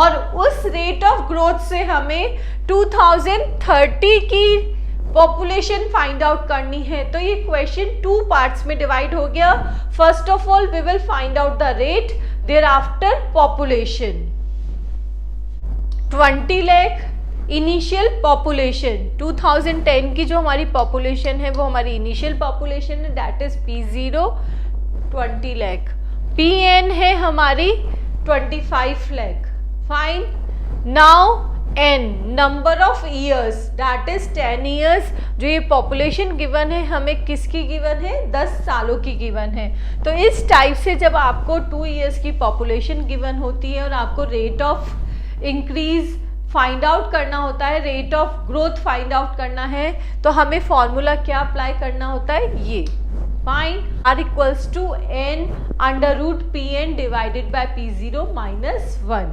A: और उस रेट ऑफ ग्रोथ से हमें 2030 की पॉपुलेशन फाइंड आउट करनी है। तो ये क्वेश्चन 2 पार्ट्स में डिवाइड हो गया। First of all we will find out the rate, thereafter population. 20 lakh initial population, 2010 की जो हमारी पॉपुलेशन है वो हमारी इनिशियल पॉपुलेशन है, that is P0 20 lakh. PN है हमारी 25 lakh. Fine. Now N number of years that is 10 years. जो ये पॉपुलेशन गिवन है हमें किसकी गिवन है, 10 सालों की गिवन है। तो इस टाइप से जब आपको 2 ईयर्स की पॉपुलेशन गिवन होती है और आपको rate of increase find out करना होता है, rate of growth find out करना है, तो हमें फॉर्मूला क्या अप्लाई करना होता है, ये। Fine. R equals to N under root PN divided by P0 minus 1।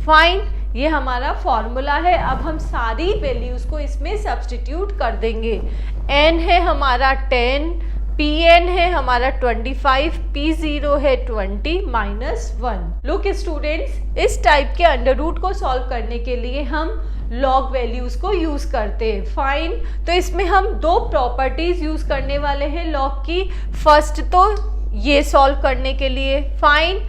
A: Fine. ये हमारा फॉर्मूला है। अब हम सारी वैल्यूज को इसमें सब्सटीट्यूट कर देंगे। N है हमारा 10, Pn है हमारा 25, P0 है 20 माइनस 1। लुक स्टूडेंट्स, इस टाइप के अंडर रूट को सॉल्व करने के लिए हम लॉग वैल्यूज को यूज करते हैं। फाइन। तो इसमें हम दो प्रॉपर्टीज यूज करने वाले हैं लॉग की। फर्स्ट तो ये सॉल्व करने के लिए, फाइन,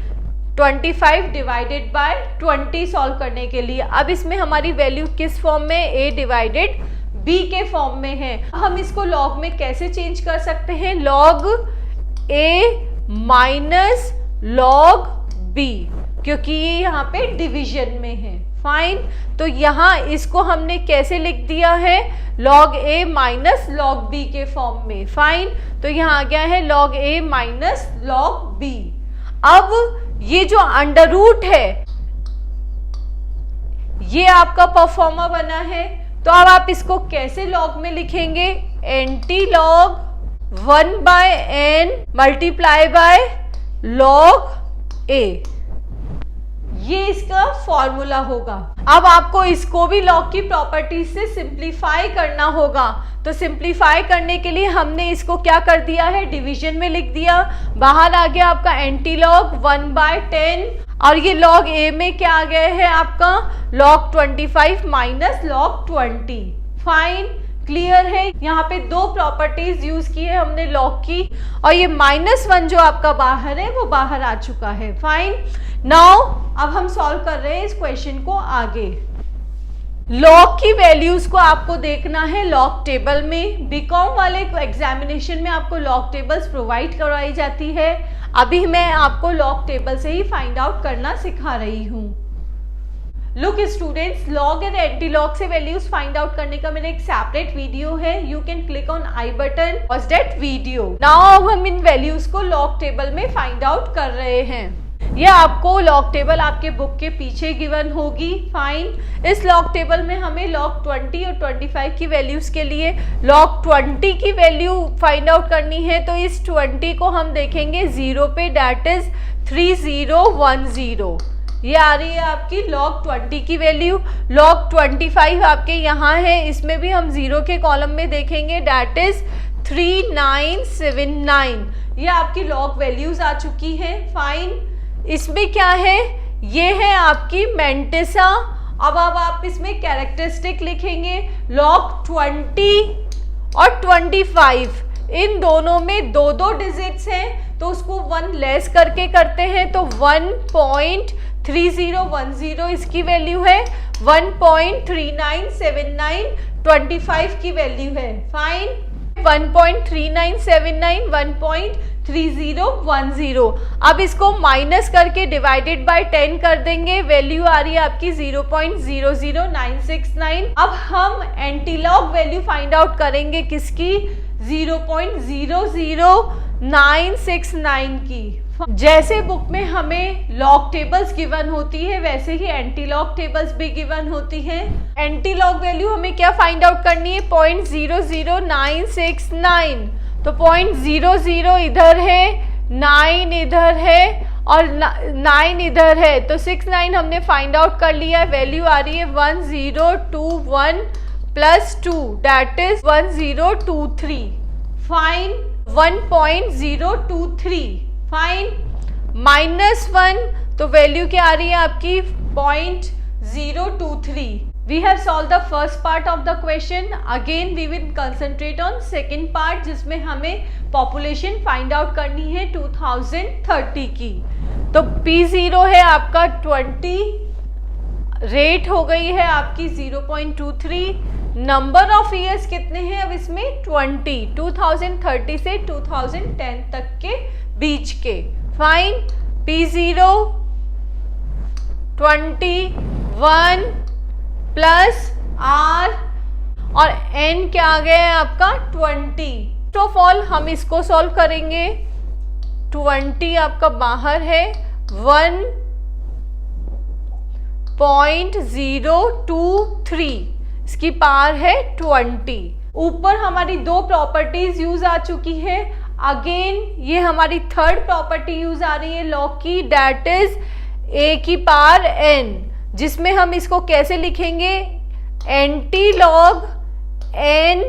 A: 25 डिवाइडेड बाय 20 सॉल्व करने के लिए। अब इसमें हमारी वैल्यू किस फॉर्म में, a डिवाइडेड b के फॉर्म में है। हम इसको लॉग में कैसे चेंज कर सकते हैं, log a minus log b, क्योंकि ये यहाँ पे डिवीजन में है। फाइन। तो यहाँ इसको हमने कैसे लिख दिया है, log a minus log b के फॉर्म में। फाइन। तो यहाँ आ गया है log a minus log b। अब ये जो अंडर रूट है ये आपका परफॉर्मर बना है, तो अब आप इसको कैसे लॉग में लिखेंगे, antilog 1 by n multiply by log A, ये इसका फॉर्मूला होगा। अब आपको इसको भी लॉग की प्रॉपर्टीज से सिंप्लीफाई करना होगा। तो सिंप्लीफाई करने के लिए हमने इसको क्या कर दिया है, डिवीजन में लिख दिया। बाहर आ गया आपका एंटी लॉग 1/10 और ये लॉग ए में क्या आ गया है आपका log 25 minus log 20। Fine, clear है। यहाँ पे दो प्रॉपर्टीज यूज की है हमने लॉग की, और ये -1 जो आपका बाहर है वो बाहर आ चुका है। फाइन, नाउ अब हम सॉल्व कर रहे हैं इस क्वेश्चन को आगे। लॉग की वैल्यूज को आपको देखना है लॉग टेबल में। बीकॉम वाले एग्जामिनेशन में आपको लॉग टेबल्स प्रोवाइड करवाई जाती है। अभी मैं आपको लॉग टेबल से ही फाइंड आउट करना सिखा रही हूँ। Look students, log and anti log से वैल्यूज फाइंड आउट करने का मेरा एक सेपरेट वीडियो है। You can click on I button, watch that video. Now हम इन वैल्यूज को लॉग टेबल में फाइंड आउट कर रहे हैं। यह आपको लॉग टेबल आपके बुक के पीछे गिवन होगी। फाइन, इस लॉग टेबल में हमें लॉग 20 और 25 की वैल्यूज के लिए लॉग 20 की वैल्यू फाइंड आउट करनी है। तो इस 20 को हम देखेंगे 0 पे, दैट इज 3010। ये आ रही है आपकी लॉग 20 की वैल्यू। लॉग 25 आपके यहाँ है, इसमें भी हम 0 के कॉलम में देखेंगे, दैट इज 3979। ये आपकी लॉग वैल्यूज आ चुकी हैं। फाइन, इसमें क्या है, ये है आपकी मेंटिसा। अब आप इसमें कैरेक्टरिस्टिक लिखेंगे। लॉग 20 और 25 इन दोनों में दो डिजिट्स हैं, तो उसको 1 लेस करके करते हैं। तो 1.3010 इसकी वैल्यू है, 1.3979 25 की वैल्यू है। फाइन, 1.3979 1.3010। अब इसको माइनस करके डिवाइडेड बाय 10 कर देंगे, वैल्यू आ रही है आपकी 0.00969। अब हम एंटीलॉग वैल्यू फाइंड आउट करेंगे किसकी, 0.00969 की। जैसे बुक में हमें लॉग टेबल्स गिवन होती है, वैसे ही एंटीलॉग टेबल्स भी गिवन होती है। एंटीलॉग वैल्यू हमें क्या फाइंड आउट करनी है, 0.00969। तो 0.00 इधर है, 9 इधर है और 9 इधर है, तो 69 हमने फाइंड आउट कर लिया है। वैल्यू आ रही है 1021 plus 2, that is 1023। Fine, 1.023। Fine, -1, तो वैल्यू क्या आ रही है आपकी 0.023। We have solved the first part of the question. Again we will concentrate on second part, जिसमें हमें population find out करनी है 2030 की। तो P0 है आपका 20, रेट हो गई है आपकी 0.23, नंबर ऑफ ईयर्स कितने हैं अब इसमें 20, 2030 से 2010 तक के बीच के। फाइन, P0 21 प्लस R और N क्या आ गया है आपका 20। फर्स्ट ऑफ ऑल हम इसको सॉल्व करेंगे। 20 आपका बाहर है, 1.023 इसकी पावर है 20। ऊपर हमारी दो प्रॉपर्टीज यूज आ चुकी है। अगेन ये हमारी थर्ड प्रॉपर्टी यूज आ रही है लॉग की, दैट इज a की पावर n, जिसमें हम इसको कैसे लिखेंगे, anti log n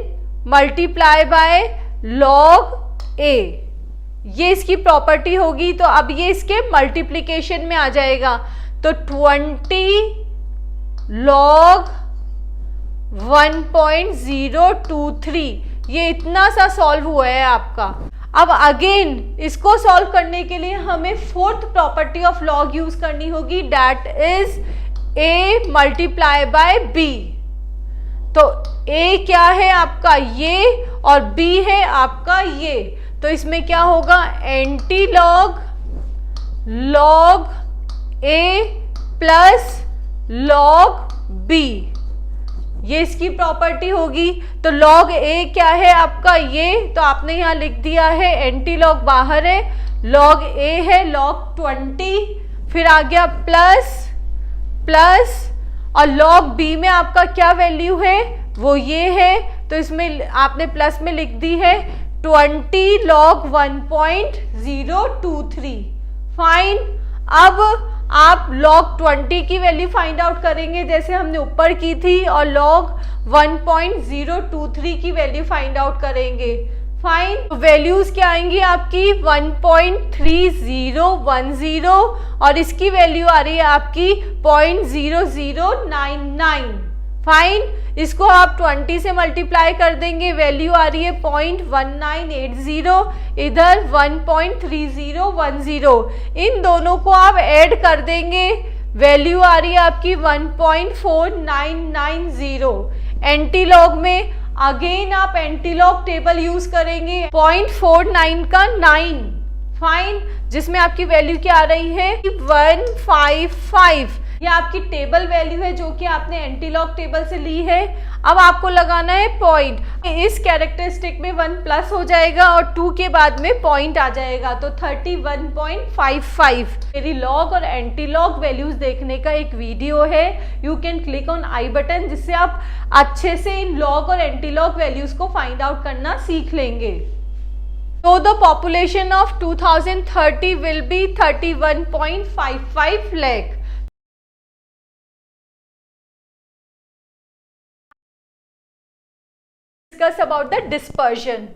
A: multiply by log a, ये इसकी प्रॉपर्टी होगी। तो अब ये इसके मल्टीप्लिकेशन में आ जाएगा। तो 20 लॉग 1.023, ये इतना सा सॉल्व हुआ है आपका। अब अगेन इसको सॉल्व करने के लिए हमें fourth property of log use करनी होगी, that is a multiply by b। तो a क्या है आपका ये और b है आपका ये, तो इसमें क्या होगा, anti log log a plus log b, ये इसकी प्रॉपर्टी होगी। तो लॉग a क्या है आपका ये, तो आपने यहाँ लिख दिया है, एंटी लॉग बाहर है, लॉग a है लॉग 20, फिर आ गया प्लस प्लस, और लॉग b में आपका क्या वैल्यू है, वो ये है, तो इसमें आपने प्लस में लिख दी है 20 लॉग 1.023। फाइन, अब आप log 20 की वैल्यू फाइंड आउट करेंगे जैसे हमने ऊपर की थी, और log 1.023 की वैल्यू फाइंड आउट करेंगे। फाइन, वैल्यूज क्या आएंगी आपकी 1.3010 और इसकी वैल्यू आ रही है आपकी 0.0099। फाइन, इसको आप 20 से मल्टीप्लाई कर देंगे, वैल्यू आ रही है 0.1980, इधर 1.3010। इन दोनों को आप ऐड कर देंगे, वैल्यू आ रही है आपकी 1.4990। एंटीलॉग में अगेन आप एंटीलॉग टेबल यूज करेंगे, 0.49 का 9। फाइन, जिसमें आपकी वैल्यू क्या आ रही है 155। ये आपकी टेबल वैल्यू है जो कि आपने एंटीलॉग टेबल से ली है। अब आपको लगाना है पॉइंट, इस कैरेक्टरिस्टिक में 1 प्लस हो जाएगा और 2 के बाद में पॉइंट आ जाएगा, तो 31.55। मेरी लॉग और एंटीलॉग वैल्यूज देखने का एक वीडियो है, you can click on I button, जिससे आप अच्छे से इन लॉग और एंटीलॉग वैल्यूज को फाइंड आउट करना सीख लेंगे। So the population of 2030 will be 31.55 lakh. Discuss about the dispersion.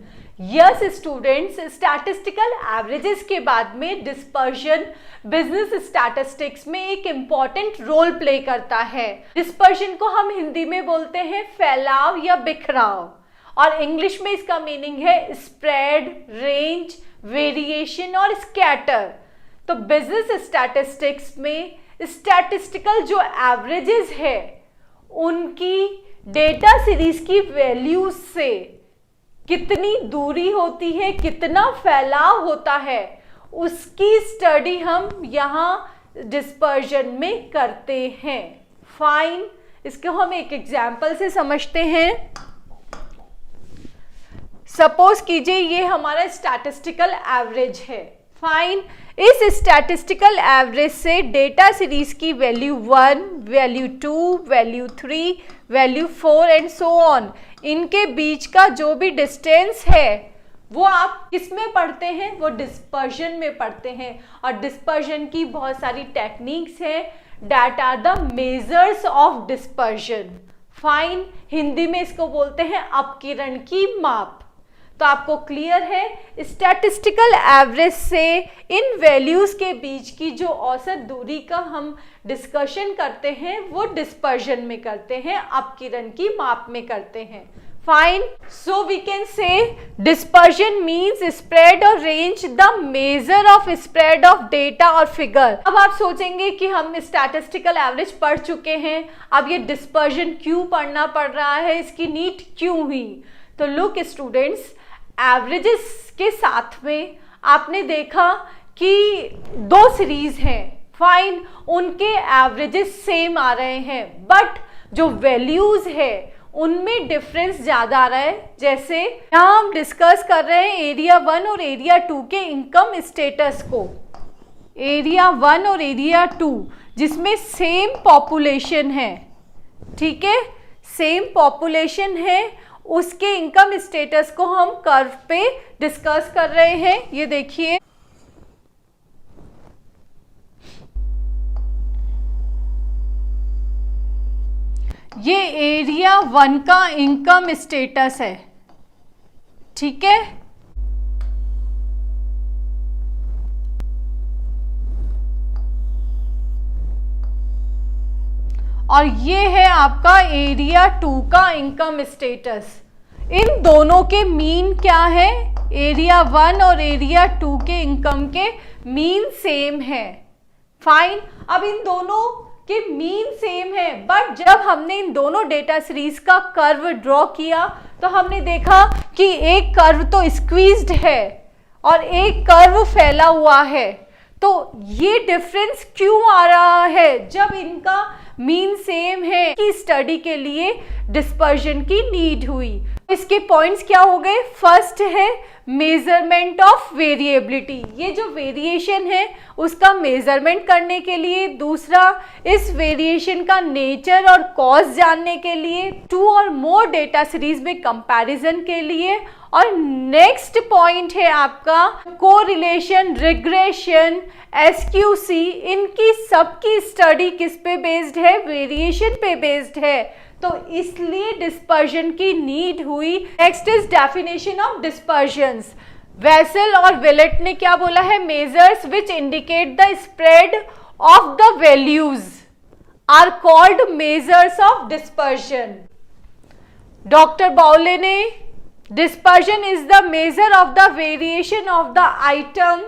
A: Yes students, statistical averages के बाद में dispersion business statistics में एक important role play करता है। dispersion को हम हिंदी में बोलते हैं फैलाव या बिखराव, और इंग्लिश में इसका मीनिंग है स्प्रेड, रेंज, वेरिएशन और स्कैटर। तो बिजनेस स्टैटिस्टिक्स में स्टैटिस्टिकल जो एवरेजेस है उनकी डेटा सीरीज की वैल्यूज से कितनी दूरी होती है, कितना फैलाव होता है, उसकी स्टडी हम यहाँ डिस्पर्जन में करते हैं। फाइन, इसको हम एक एग्जाम्पल से समझते हैं। सपोज कीजिए ये हमारा स्टैटिस्टिकल एवरेज है। फाइन, इस स्टैटिस्टिकल एवरेज से डेटा सीरीज की value 1, value 2, value 3, value 4 and so on, इनके बीच का जो भी डिस्टेंस है वो आप किस में पढ़ते हैं, वो डिस्पर्जन में पढ़ते हैं। और डिस्पर्जन की बहुत सारी टेक्निक्स हैं, that are the measures of dispersion. Fine, Hindi में इसको बोलते हैं अपकिरण की माप। तो आपको क्लियर है, स्टैटिस्टिकल एवरेज से इन वैल्यूज के बीच की जो औसत दूरी का हम डिस्कशन करते हैं वो डिस्पर्जन में करते हैं, अपकिरण की माप में करते हैं। Fine, so we can say dispersion means spread or range the measure of spread of data or figure. अब आप सोचेंगे कि हम स्टैटिस्टिकल एवरेज पढ़ चुके हैं, अब ये डिस्पर्जन क्यों पढ़ना पड़ रहा है, इसकी नीड क्यों हुई। तो लुक स्टूडेंट्स, एवरेजेस के साथ में आपने देखा कि 2 सीरीज हैं। फाइन, उनके एवरेजेस सेम आ रहे हैं, बट जो वैल्यूज है उनमें डिफरेंस ज्यादा आ रहा है। जैसे यहाँ हम डिस्कस कर रहे हैं एरिया 1 और एरिया 2 के इनकम स्टेटस को। एरिया 1 और एरिया 2 जिसमें सेम पॉपुलेशन है, ठीक है, सेम पॉपुलेशन है, उसके इनकम स्टेटस को हम कर्व पे डिस्कस कर रहे हैं। ये देखिए, ये एरिया 1 का इनकम स्टेटस है, ठीक है। और ये है आपका एरिया 2 का इनकम स्टेटस। इन दोनों के मीन क्या है, एरिया 1 और एरिया 2 के इनकम के मीन सेम है। फाइन, अब इन दोनों के मीन सेम है, बट जब हमने इन दोनों डेटा सीरीज का कर्व ड्रॉ किया तो हमने देखा कि एक कर्व तो स्क्वीज्ड है और एक कर्व फैला हुआ है। तो ये डिफरेंस क्यों आ रहा है जब इनका मीन सेम है, कि स्टडी के लिए डिस्पर्जन की नीड हुई। इसके पॉइंट्स क्या हो गए, फर्स्ट है मेजरमेंट ऑफ वेरिएबिलिटी, ये जो वेरिएशन है उसका मेजरमेंट करने के लिए, दूसरा इस वेरिएशन का नेचर और कॉज जानने के लिए, 2 और मोर डेटा सीरीज में कंपैरिजन के लिए, और नेक्स्ट पॉइंट है आपका कोरिलेशन, रिग्रेशन, SQC, इनकी सबकी स्टडी किस पे बेस्ड है? वेरिएशन पे बेस्ड है, तो इसलिए डिस्पर्जन की नीड हुई। Next is definition of dispersions. Wessel और विलेट ने क्या बोला है? Measures which indicate the spread of the values are called measures of dispersion. Doctor Bowley ने dispersion is the measure of the variation of the item.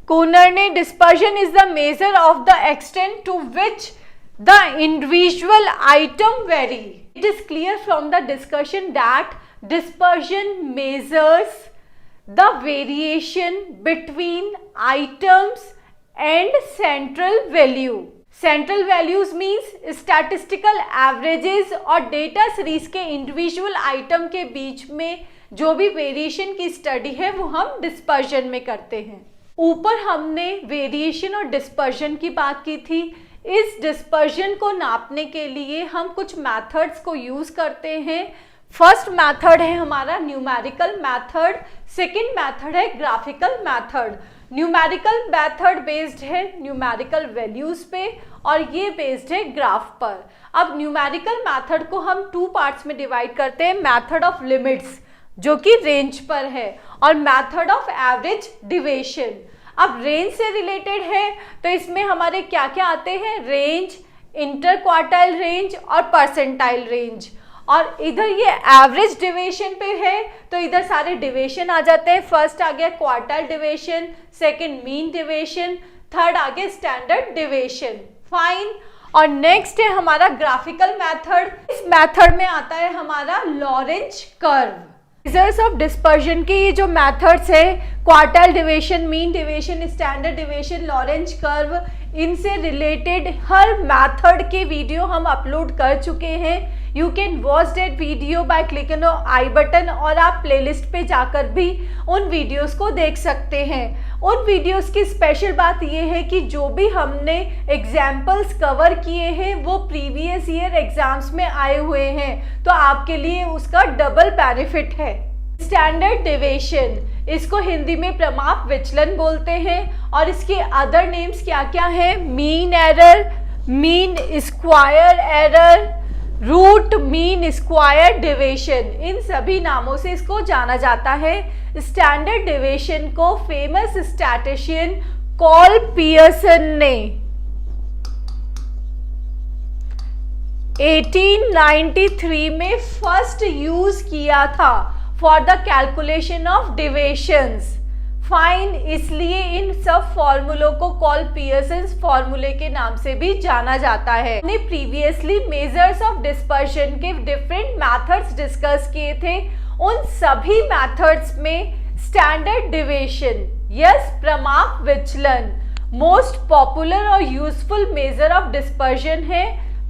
A: Connor ने dispersion is the measure of the extent to which the individual item vary. It is clear from the discussion that dispersion measures the variation between items and central value. Central values means statistical averages और data series के individual item के बीच में जो भी variation की study है वो हम dispersion में करते हैं। ऊपर हमने variation और dispersion की बात की थी। इस डिस्पर्जन को नापने के लिए हम कुछ मेथड्स को यूज करते हैं। फर्स्ट मेथड है हमारा न्यूमेरिकल मेथड, सेकंड मेथड है graphical method. Numerical method based है न्यूमेरिकल वैल्यूज पे और ये बेस्ड है ग्राफ पर। अब न्यूमेरिकल मेथड को हम टू पार्ट्स में डिवाइड करते हैं, मेथड ऑफ लिमिट्स जो कि रेंज पर है और मेथड ऑफ एवरेज डिविएशन। अब रेंज से रिलेटेड है तो इसमें हमारे क्या क्या आते हैं? रेंज, इंटर क्वार्टाइल रेंज और परसेंटाइल रेंज। और इधर ये एवरेज डिविएशन पे है तो इधर सारे डिविएशन आ जाते हैं। फर्स्ट आ गया quartile deviation, second mean deviation, third आ गया स्टैंडर्ड डिविएशन। फाइन। और नेक्स्ट है हमारा ग्राफिकल मेथड। इस मेथड में आता है हमारा Lorentz curve. Measures of dispersion के ये जो मेथड्स है, quartile deviation, mean deviation, standard deviation, Lorentz curve, इनसे रिलेटेड हर मेथड के वीडियो हम अपलोड कर चुके हैं। You can watch that video by clicking on I button और आप प्लेलिस्ट पे जाकर भी उन वीडियोस को देख सकते हैं। उन वीडियोस की स्पेशल बात ये है कि जो भी हमने एग्जाम्पल्स कवर किए हैं वो प्रीवियस ईयर एग्जाम्स में आए हुए हैं, तो आपके लिए उसका डबल बेनिफिट है। स्टैंडर्ड डिविएशन, इसको हिंदी में प्रमाप विचलन बोलते हैं और इसके अदर नेम्स क्या क्या है? Mean error, mean square error, root mean square deviation, इन सभी नामों से इसको जाना जाता है। स्टैंडर्ड डिविएशन को फेमस स्टैटिस्टिशियन कॉल पियर्सन ने 1893 में फर्स्ट यूज किया था for the calculation of deviations. Fine, इसलिए इन सब फॉर्मूलों को कॉल पियर्सन फॉर्मूले के नाम से भी जाना जाता है। हमने प्रीवियसली मेजर्स ऑफ डिस्पर्जन के डिफरेंट मेथड्स डिस्कस किए थे। उन सभी मेथड्स में स्टैंडर्ड डिविएशन, यस, प्रमाप विचलन मोस्ट पॉपुलर और यूजफुल मेजर ऑफ डिस्पर्जन है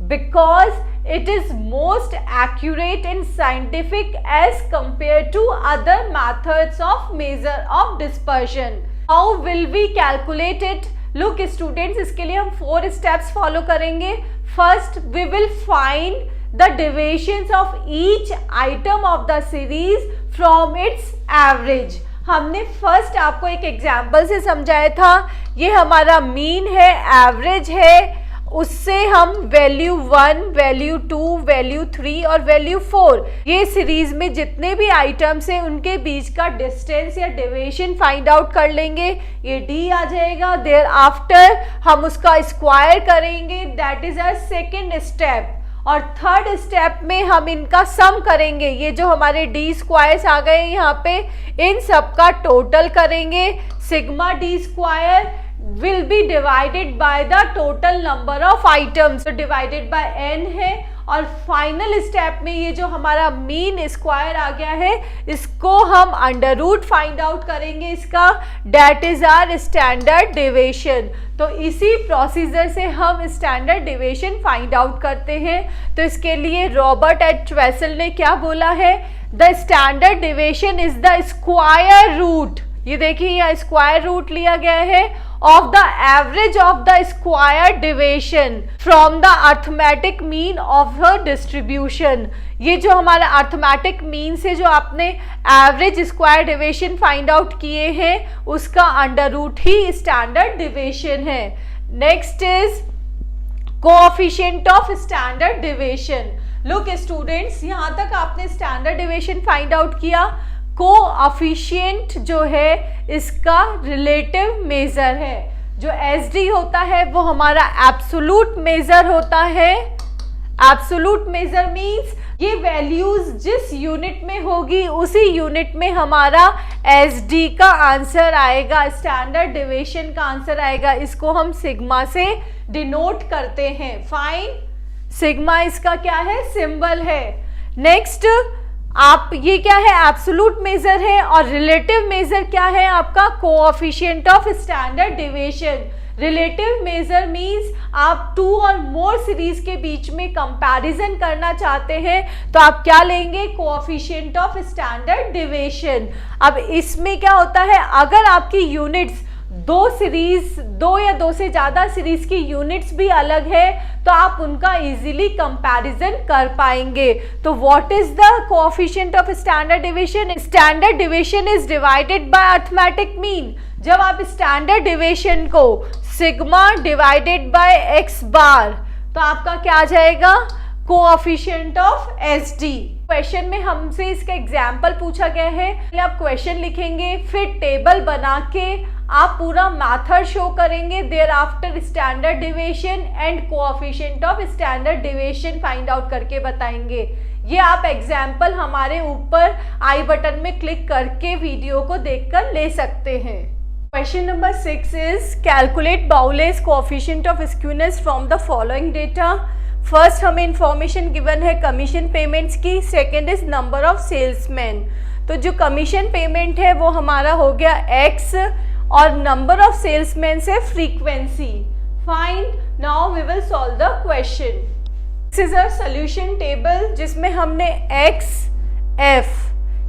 A: because it is most accurate and scientific as compared to other methods of measure of dispersion. How will we calculate it? Look students, इसके लिए हम 4 steps follow करेंगे। First, we will find the deviations of each item of the series from its average. हमने first आपको एक example से समझाया था। ये हमारा मीन है, एवरेज है, उससे हम वैल्यू 1, वैल्यू 2, वैल्यू 3 और वैल्यू 4, ये सीरीज में जितने भी आइटम्स हैं उनके बीच का डिस्टेंस या डेविएशन फाइंड आउट कर लेंगे। ये डी आ जाएगा। देयर आफ्टर हम उसका स्क्वायर करेंगे, that is our second step. और थर्ड स्टेप में हम इनका सम करेंगे। ये जो हमारे डी स्क्वायर्स आ गए यहाँ पे, इन सब का टोटल करेंगे। Sigma D square will be divided by the total number of items, तो divided by n है। और फाइनल स्टेप में ये जो हमारा मीन स्क्वायर आ गया है, इसको हम अंडर रूट फाइंड आउट करेंगे इसका, that is our standard deviation. तो इसी प्रोसीजर से हम स्टैंडर्ड डिविएशन फाइंड आउट करते हैं। तो इसके लिए रॉबर्ट एच वेसल ने क्या बोला है? The standard deviation is the square root. ये देखिए यहाँ स्क्वायर रूट लिया गया है of the average of the square deviation from the arithmetic mean of the distribution। ये जो हमारा अर्थमेटिक मीन से जो आपने average square deviation find out किए हैं उसका अंडर रूट ही स्टैंडर्ड डिविएशन है। Next is coefficient of standard deviation. Look students, यहाँ तक आपने स्टैंडर्ड डिविएशन फाइंड आउट किया। कोएफिशिएंट जो है इसका रिलेटिव मेजर है। जो एसडी होता है वो हमारा एब्सोल्यूट मेजर होता है। एब्सोल्यूट मेजर मीन्स ये वैल्यूज जिस यूनिट में होगी उसी यूनिट में हमारा एसडी का आंसर आएगा, स्टैंडर्ड डिविएशन का आंसर आएगा। इसको हम सिग्मा से डिनोट करते हैं। फाइन, सिग्मा इसका क्या है, सिंबल है। नेक्स्ट आप ये क्या है, एब्सोल्यूट मेजर है, और रिलेटिव मेजर क्या है आपका, coefficient of standard deviation. Relative major means आप टू और मोर सीरीज के बीच में कंपैरिजन करना चाहते हैं तो आप क्या लेंगे, कोएफिशिएंट ऑफ स्टैंडर्ड डिविएशन। अब इसमें क्या होता है, अगर आपकी यूनिट्स दो सीरीज, दो या दो से ज्यादा सीरीज की यूनिट्स भी अलग है तो आप उनका इजीली कंपैरिजन कर पाएंगे। तो what is the coefficient of standard deviation? Standard deviation is divided by arithmetic mean. जब आप स्टैंडर्ड डिविएशन को सिग्मा डिवाइडेड बाय एक्स बार तो आपका क्या आ जाएगा, कोएफिशिएंट ऑफ एसडी। क्वेश्चन में हमसे इसका एग्जाम्पल पूछा गया है। पहले आप क्वेश्चन लिखेंगे, फिर टेबल बना के आप पूरा मेथड शो करेंगे, there after standard deviation and coefficient of standard deviation find out करके बताएंगे। ये आप एग्जाम्पल हमारे ऊपर आई बटन में क्लिक करके वीडियो को देखकर ले सकते हैं। Question number 6 is calculate Bowley's coefficient of skewness from the following data. First हमें इंफॉर्मेशन गिवन है कमीशन पेमेंट्स की, second is number of salesman. तो जो कमीशन पेमेंट है वो हमारा हो गया एक्स और नंबर ऑफ सेल्समैन से frequency. Fine, now we will solve the question. This is a solution table जिसमें हमने एक्स एफ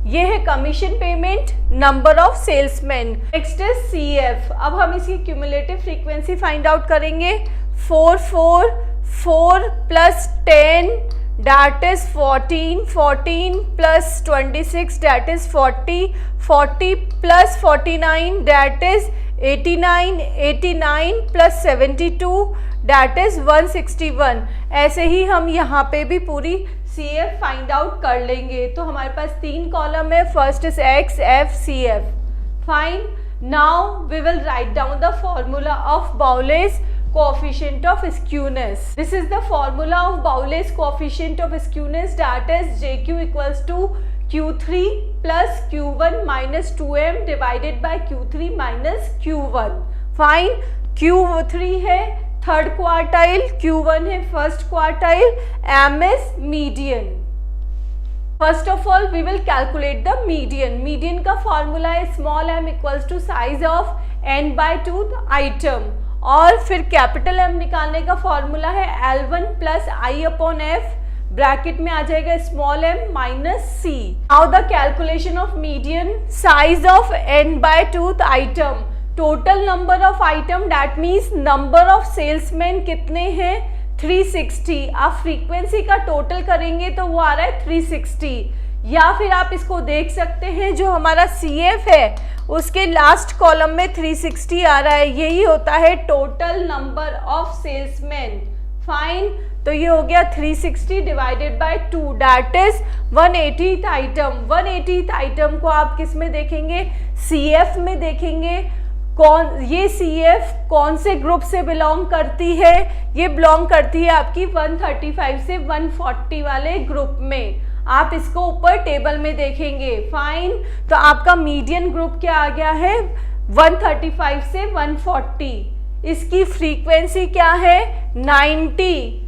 A: ये है commission payment, number of salesman. Next is C F. अब हम इसकी क्यूमुलेटिव फ्रीक्वेंसी फाइंड आउट करेंगे। 4 4 4 plus 10 that is 14, 14 plus 26 that is 40, 40 plus 49 that is 89, 89 plus 72 that is 161। ऐसे ही हम यहाँ पे भी पूरी सी एफ फाइंड आउट कर लेंगे। तो हमारे पास 3 कॉलम है, first is X F C F. Fine, now we will write down the formula of Bowley's coefficient of skewness. This is the formula of Bowley's coefficient of skewness, that is JQ equals to Q3 plus Q1 minus 2m divided by Q3 minus Q1. Fine, Q3 है third quartile, Q1 है first quartile, M is median. First of all we will calculate the median. Median का formula है small m equals to size of n by 2 item, और फिर capital M निकालने का formula है L1 plus I upon F, bracket में आ जाएगा small m minus C. Now the calculation of median, size of n by 2 item, total number of item that means number of salesman कितने हैं, 360। आप frequency का total करेंगे तो वो आ रहा है 360। या फिर आप इसको देख सकते हैं जो हमारा सी एफ है उसके लास्ट कॉलम में 360 आ रहा है, यही होता है total number of salesman. Fine, तो ये हो गया 360 divided by 2 that is 180th item. 180th item को आप किस में देखेंगे, CF में देखेंगे। कौन ये CF कौन से ग्रुप से बिलोंग करती है, ये बिलोंग करती है आपकी 135 से 140 वाले ग्रुप में। आप इसको ऊपर टेबल में देखेंगे। फाइन, तो आपका मीडियन ग्रुप क्या आ गया है, 135 से 140। इसकी फ्रीक्वेंसी क्या है, 90।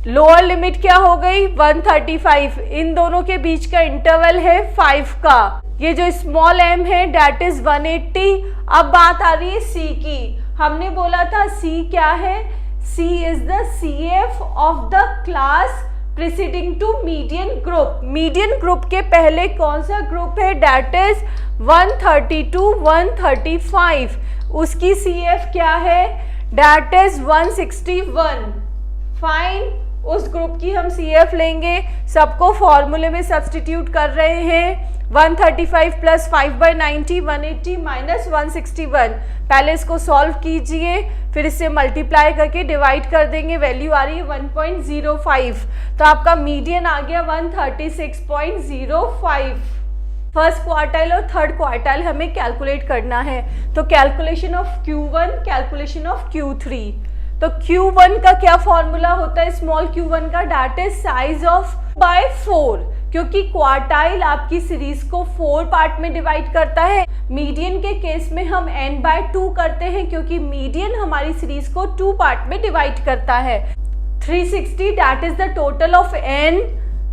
A: लोअर लिमिट क्या हो गई, 135। इन दोनों के बीच का इंटरवल है 5 का। ये जो स्मॉल m है डेट इज 180। अब बात आ रही है C की। हमने बोला था C क्या है, C is the CF of the class preceding to median group. Median group के पहले कौन सा ग्रुप है, डेट इज 130 to 135। उसकी CF क्या है, दैट इज 161। फाइन, उस ग्रुप की हम CF लेंगे, सबको फॉर्मूले में सब्सटीट्यूट कर रहे हैं। 135 प्लस 5/90 180 माइनस 161। पहले इसको सॉल्व कीजिए, फिर इससे मल्टीप्लाई करके डिवाइड कर देंगे, वैल्यू आ रही है 1.05। तो आपका मीडियन आ गया 136.05। फर्स्ट क्वार्टाइल और थर्ड क्वार्टाइल हमें कैलकुलेट करना है। तो calculation of Q1, calculation of Q3। तो Q1 का क्या फॉर्मूला होता है स्मॉल q1 का, that is size of by 4, क्योंकि क्वार्टाइल आपकी सीरीज को 4 पार्ट में डिवाइड करता है। मीडियन के केस में हम n/2 करते हैं, क्योंकि मीडियन हमारी सीरीज को 2 पार्ट में डिवाइड करता है। 360 that is the total of n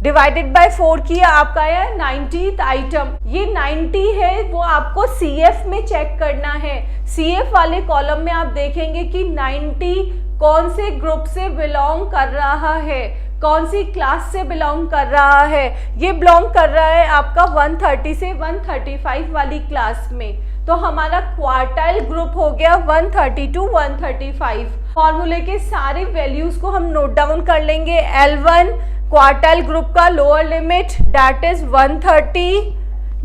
A: divided by 4 किया, आपका है 90th आइटम। ये 90 है, वो आपको CF में चेक करना है। CF वाले कॉलम में आप देखेंगे कि 90 कौन से ग्रुप से बिलोंग कर रहा है, कौन सी क्लास से बिलोंग कर रहा है। ये बिलोंग कर रहा है आपका 130 से 135 वाली क्लास में। तो हमारा क्वार्टाइल ग्रुप हो गया 130 to 135। फॉर्मूले के सारे वैल्यूज को हम नोट डाउन कर लेंगे। L1 क्वार्टाइल ग्रुप का lower limit that is 130।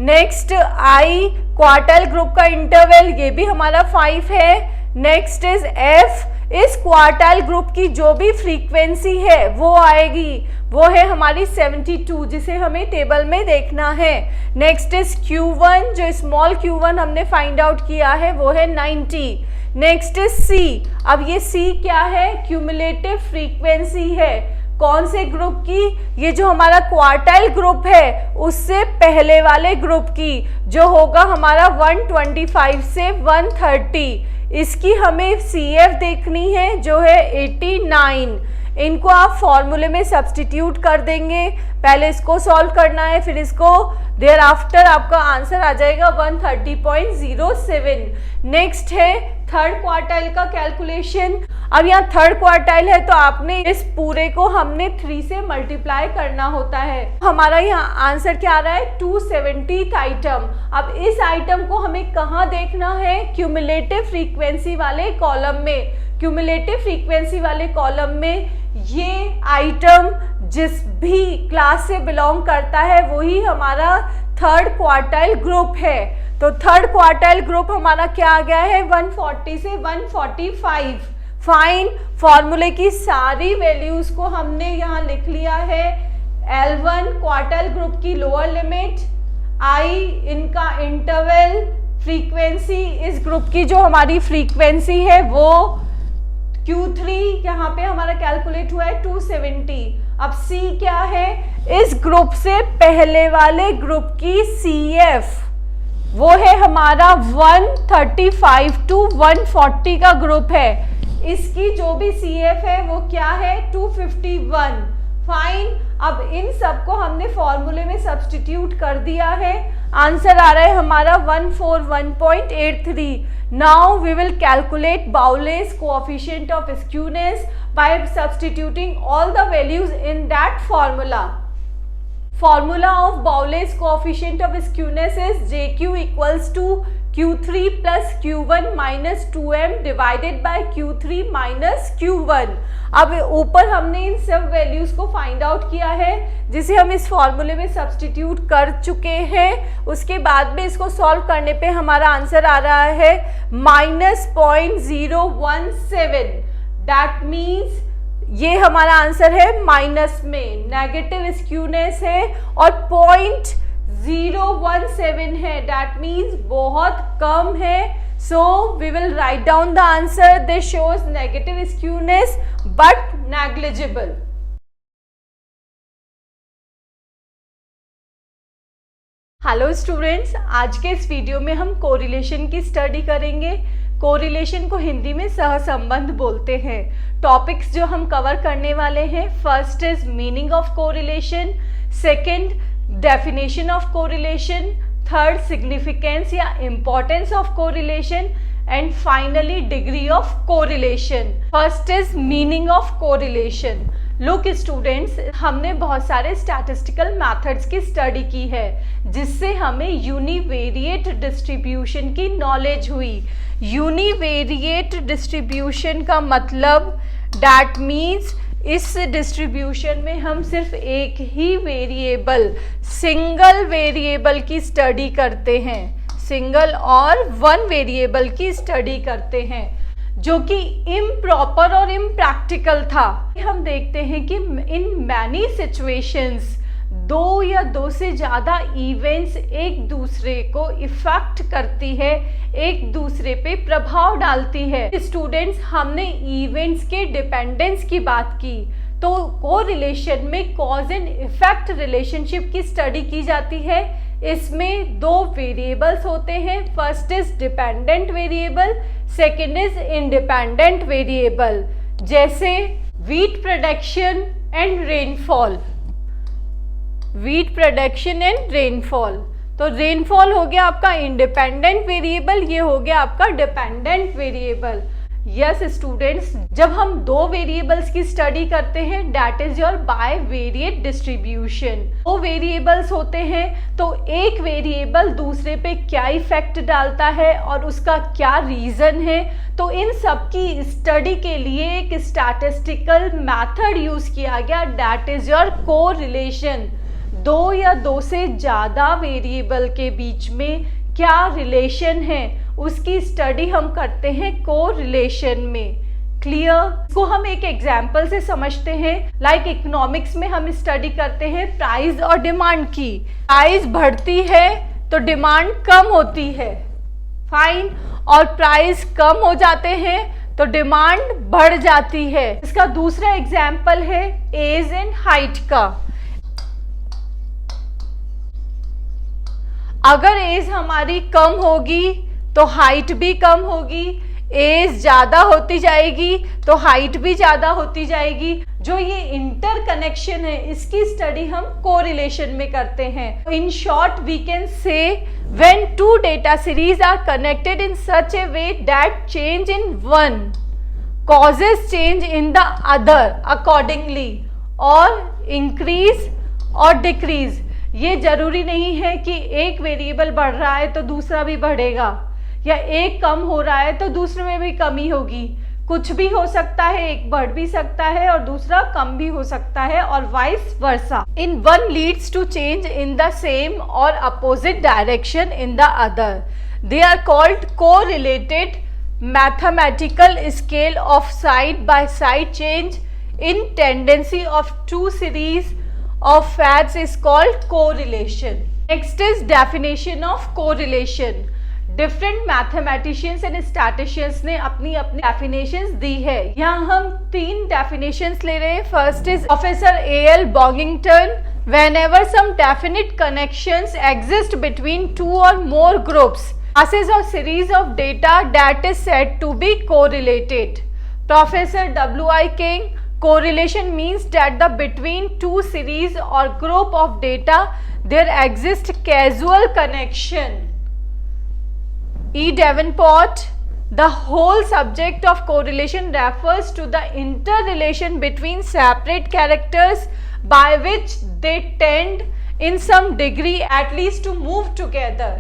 A: Next I quartile group का इंटरवल, ये भी हमारा 5 है। नेक्स्ट इज F, इस क्वार्टाइल ग्रुप की जो भी फ्रीक्वेंसी है वो आएगी, वो है हमारी 72, जिसे हमें टेबल में देखना है। नेक्स्ट इज Q1, जो स्मॉल q1 हमने फाइंड आउट किया है वो है 90। नेक्स्ट इज C, अब ये C क्या है, क्यूमुलेटिव फ्रीक्वेंसी है, कौन से ग्रुप की, ये जो हमारा क्वार्टाइल ग्रुप है उससे पहले वाले ग्रुप की, जो होगा हमारा 125 से 130। इसकी हमें CF देखनी है जो है 89। इनको आप फॉर्मूले में सब्सटीट्यूट कर देंगे, पहले इसको सॉल्व करना है, फिर इसको देयर आफ्टर आपका आंसर आ जाएगा 130.07। नेक्स्ट है थर्ड क्वार्टाइल का कैलकुलेशन। अब यहाँ थर्ड क्वार्टाइल है तो आपने इस पूरे को हमने 3 से मल्टीप्लाई करना होता है। हमारा यहाँ आंसर क्या आ रहा है, 270th आइटम। अब इस आइटम को हमें कहाँ देखना है, क्यूमुलेटिव फ्रीक्वेंसी वाले कॉलम में। क्यूमुलेटिव फ्रीक्वेंसी वाले कॉलम में ये आइटम जिस भी क्लास से बिलोंग करता है वही हमारा थर्ड क्वार्टाइल ग्रुप है। तो थर्ड क्वार्टाइल ग्रुप हमारा क्या आ गया है, 140 से 145। फाइन, फॉर्मूले की सारी वैल्यूज को हमने यहाँ लिख लिया है। L1 क्वार्टाइल ग्रुप की लोअर लिमिट, I इनका इंटरवल, फ्रीक्वेंसी इस ग्रुप की जो हमारी फ्रीक्वेंसी है वो, Q3 यहाँ पे हमारा कैलकुलेट हुआ है 270। अब C क्या है, इस ग्रुप से पहले वाले ग्रुप की CF, वो है हमारा 135 to 140 का ग्रुप है। इसकी जो भी CF है वो क्या है, 251। फाइन, अब इन सबको हमने फॉर्मूले में सब्सटीट्यूट कर दिया है, आंसर आ रहा है हमारा 141.83। Now we will calculate Bowley's coefficient of skewness by substituting all the values in that formula. Formula of Bowley's coefficient of skewness is JQ equals to Q3 plus Q1 minus 2m divided by Q3 minus Q1। अब ऊपर हमने इन सब values को find out किया है, जिसे हम इस फॉर्मूले में सब्सटीट्यूट कर चुके हैं। उसके बाद में इसको सॉल्व करने पे हमारा आंसर आ रहा है -0.017। दैट मीन्स ये हमारा आंसर है माइनस में, नेगेटिव स्क्यूनेस है और 0.017 है, दैट मीन्स बहुत कम है। So we will write down the answer, this shows negative skewness but negligible. Hello students, आज के इस वीडियो में हम कोरिलेशन की स्टडी करेंगे। कोरिलेशन को हिंदी में सहसंबंध बोलते हैं। टॉपिक्स जो हम कवर करने वाले हैं, first is meaning of correlation, second definition of correlation, third significance या importance of correlation and finally degree of correlation. First is meaning of correlation. Look students, हमने बहुत सारे स्टैटिस्टिकल मेथड्स की स्टडी की है जिससे हमें यूनिवेरिएट डिस्ट्रीब्यूशन की नॉलेज हुई। यूनिवेरिएट डिस्ट्रीब्यूशन का मतलब दैट मीन्स इस डिस्ट्रीब्यूशन में हम सिर्फ एक ही वेरिएबल, सिंगल वेरिएबल की स्टडी करते हैं, सिंगल और वन वेरिएबल की स्टडी करते हैं, जो कि इम्प्रॉपर और इम्प्रैक्टिकल था। हम देखते हैं कि इन मैनी सिचुएशंस दो या दो से ज़्यादा इवेंट्स एक दूसरे को इफेक्ट करती है, एक दूसरे पे प्रभाव डालती है। स्टूडेंट्स, हमने इवेंट्स के डिपेंडेंस की बात की, तो कोरिलेशन में कॉज एंड इफेक्ट रिलेशनशिप की स्टडी की जाती है। इसमें दो वेरिएबल्स होते हैं, first is dependent variable, second is independent variable, जैसे wheat production and rainfall. Wheat production and rainfall, तो रेनफॉल हो गया आपका इंडिपेंडेंट वेरिएबल, ये हो गया आपका डिपेंडेंट वेरिएबल। यस स्टूडेंट्स, जब हम दो वेरिएबल्स की स्टडी करते हैं that is your bivariate distribution. दो वेरिएबल्स होते हैं तो एक वेरिएबल दूसरे पे क्या इफेक्ट डालता है और उसका क्या रीजन है, तो इन सब की स्टडी के लिए एक स्टैटिस्टिकल मेथड यूज किया गया दैट इज योर कोरिलेशन। दो या दो से ज़्यादा वेरिएबल के बीच में क्या रिलेशन है उसकी स्टडी हम करते हैं कोरिलेशन में। क्लियर? इसको हम एक एग्जाम्पल से समझते हैं। लाइक इकोनॉमिक्स में हम स्टडी करते हैं प्राइस और डिमांड की। प्राइस बढ़ती है तो डिमांड कम होती है, फाइन, और प्राइस कम हो जाते हैं तो डिमांड बढ़ जाती है। इसका दूसरा एग्जाम्पल है एज एंड हाइट का। अगर एज हमारी कम होगी तो हाइट भी कम होगी, एज ज़्यादा होती जाएगी तो हाइट भी ज़्यादा होती जाएगी। जो ये इंटरकनेक्शन है इसकी स्टडी हम कोरिलेशन में करते हैं। In short we can say when two data series are connected in such a way that change in one causes change in the other accordingly, और इंक्रीज और डिक्रीज। ये जरूरी नहीं है कि एक वेरिएबल बढ़ रहा है तो दूसरा भी बढ़ेगा, या एक कम हो रहा है तो दूसरे में भी कमी होगी। कुछ भी हो सकता है, एक बढ़ भी सकता है और दूसरा कम भी हो सकता है, और vice versa. In one leads to change in the same और opposite direction in the other. They are called correlated mathematical scale of side by side change in tendency of two series of facts is called correlation. Next is definition of correlation. Different mathematicians and statisticians ने अपनी अपनी definitions दी है। यहाँ हम तीन definitions ले रहे हैं। First is Professor A.L. Bongington. Whenever some definite connections exist between two or more groups, classes or series of data that is said to be correlated. Professor W.I. King, correlation means that the between two series or group of data there exists causal connection. E. Davenport, the whole subject of correlation refers to the interrelation between separate characters by which they tend in some degree at least to move together.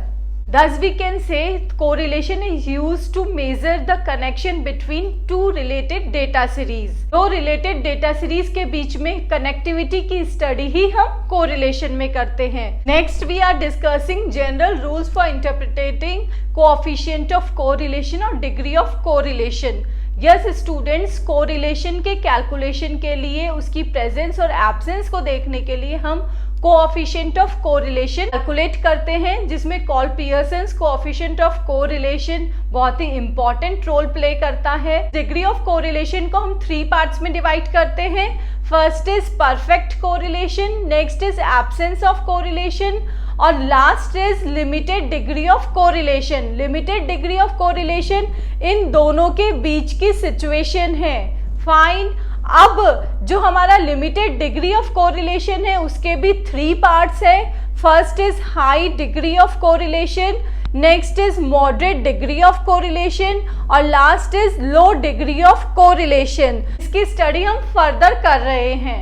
A: Thus we can say correlation is used to measure the connection between two related data series. दो related data series के बीच में connectivity की study ही हम correlation में करते हैं। Next we are discussing general rules for interpreting coefficient of correlation और degree of correlation. Yes students, correlation के calculation के लिए उसकी presence और absence को देखने के लिए हम कोएफिशिएंट ऑफ कोरिलेशन कैलकुलेट करते हैं, जिसमें call Pearson's coefficient of correlation बहुत ही इंपॉर्टेंट रोल प्ले करता है। डिग्री ऑफ कोरिलेशन को हम 3 पार्ट्स में डिवाइड करते हैं। First is perfect correlation, next is absence of correlation, और last is limited degree of correlation. Limited degree of correlation इन दोनों के बीच की सिचुएशन है। फाइन, अब जो हमारा लिमिटेड डिग्री ऑफ कोरिलेशन है उसके भी 3 पार्ट्स है। First is high degree of correlation, next is moderate degree of correlation और last is low degree of correlation. इसकी स्टडी हम फर्दर कर रहे हैं।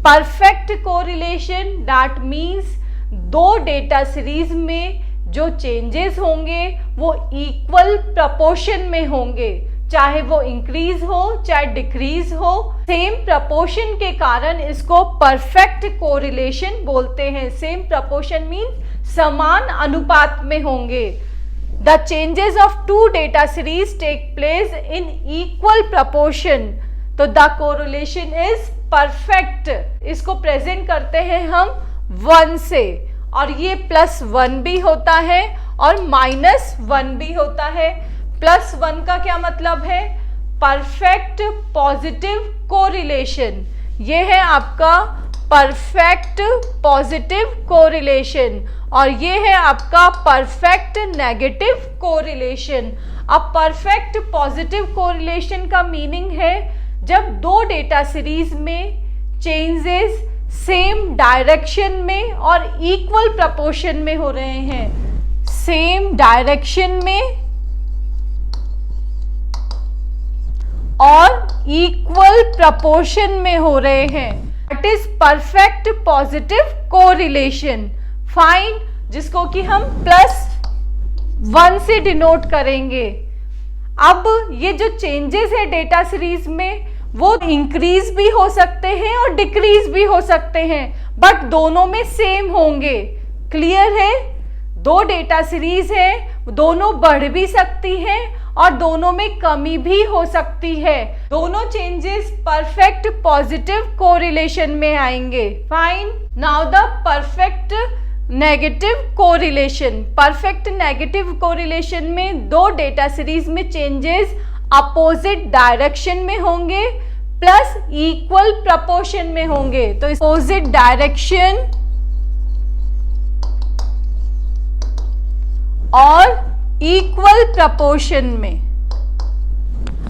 A: Perfect correlation that means 2 data series में जो चेंजेस होंगे वो इक्वल प्रपोर्शन में होंगे, चाहे वो इंक्रीज हो चाहे डिक्रीज हो, सेम प्रपोर्शन के कारण इसको परफेक्ट कोरिलेशन बोलते हैं। सेम प्रपोर्शन मीन्स समान अनुपात में होंगे। The changes of 2 data series take place in equal proportion, तो द कोरिलेशन इज परफेक्ट। इसको प्रेजेंट करते हैं हम 1 से, और ये +1 भी होता है और -1 भी होता है। +1 का क्या मतलब है? Perfect positive correlation. ये है आपका परफेक्ट पॉजिटिव कोरिलेशन और ये है आपका परफेक्ट नेगेटिव कोरिलेशन। अब परफेक्ट पॉजिटिव कोरिलेशन का मीनिंग है जब 2 डेटा सीरीज में चेंजेस सेम डायरेक्शन में और इक्वल प्रपोर्शन में हो रहे हैं। सेम डायरेक्शन में और इक्वल प्रपोर्शन में हो रहे हैं, that is perfect positive correlation. Fine, जिसको कि हम +1 से डिनोट करेंगे। अब ये जो चेंजेस है डेटा सीरीज में वो इंक्रीज भी हो सकते हैं और डिक्रीज भी हो सकते हैं, बट दोनों में सेम होंगे। क्लियर है? 2 डेटा सीरीज है, दोनों बढ़ भी सकती हैं और दोनों में कमी भी हो सकती है। दोनों चेंजेस परफेक्ट पॉजिटिव कोरिलेशन में आएंगे। Fine, now the perfect negative correlation. Perfect negative correlation में 2 डेटा सीरीज में चेंजेस अपोजिट डायरेक्शन में होंगे प्लस इक्वल प्रपोर्शन में होंगे। तो अपोजिट डायरेक्शन और इक्वल प्रपोर्शन में।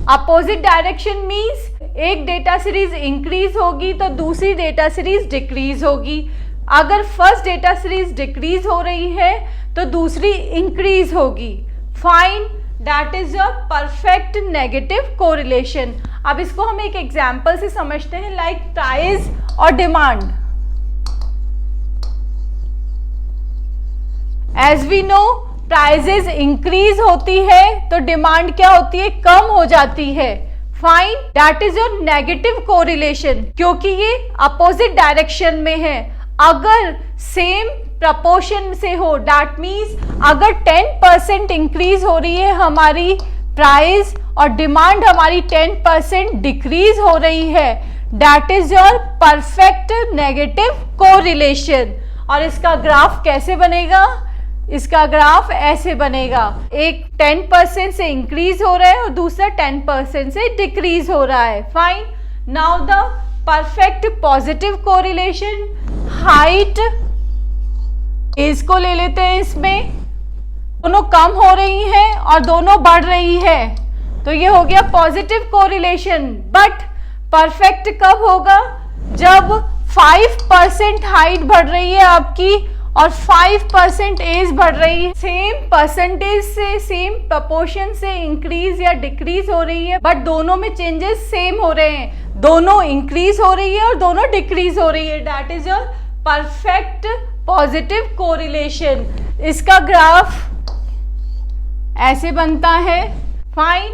A: अपोजिट डायरेक्शन मीन्स एक डेटा सीरीज इंक्रीज होगी तो दूसरी डेटा सीरीज डिक्रीज होगी। अगर फर्स्ट डेटा सीरीज डिक्रीज हो रही है तो दूसरी इंक्रीज होगी। Fine, that is your perfect negative correlation. अब इसको हम एक एग्जाम्पल से समझते हैं, लाइक प्राइस और demand. As we know prices increase होती है तो डिमांड क्या होती है? कम हो जाती है। Fine, that is your negative correlation, क्योंकि ये अपोजिट डायरेक्शन में है। अगर सेम प्रपोर्शन से हो, दैट मीन्स अगर 10% इंक्रीज हो रही है हमारी प्राइस और डिमांड हमारी 10% डिक्रीज हो रही है, that is your perfect negative correlation. और इसका ग्राफ कैसे बनेगा? इसका ग्राफ ऐसे बनेगा, एक 10% से इंक्रीज हो रहा है और दूसरा 10% से डिक्रीज हो रहा है। Fine, now the perfect positive correlation. Height इसको ले लेते हैं, इसमें दोनों कम हो रही हैं और दोनों बढ़ रही है, तो ये हो गया पॉजिटिव कोरिलेशन। बट परफेक्ट कब होगा? जब 5% हाइट बढ़ रही है आपकी और 5% एज बढ़ रही है। सेम परसेंटेज से, सेम प्रपोर्शन से इंक्रीज या डिक्रीज हो रही है, बट दोनों में चेंजेस सेम हो रहे हैं। दोनों इंक्रीज हो रही है और दोनों डिक्रीज हो रही है, that is your perfect positive correlation. इसका ग्राफ ऐसे बनता है। फाइन,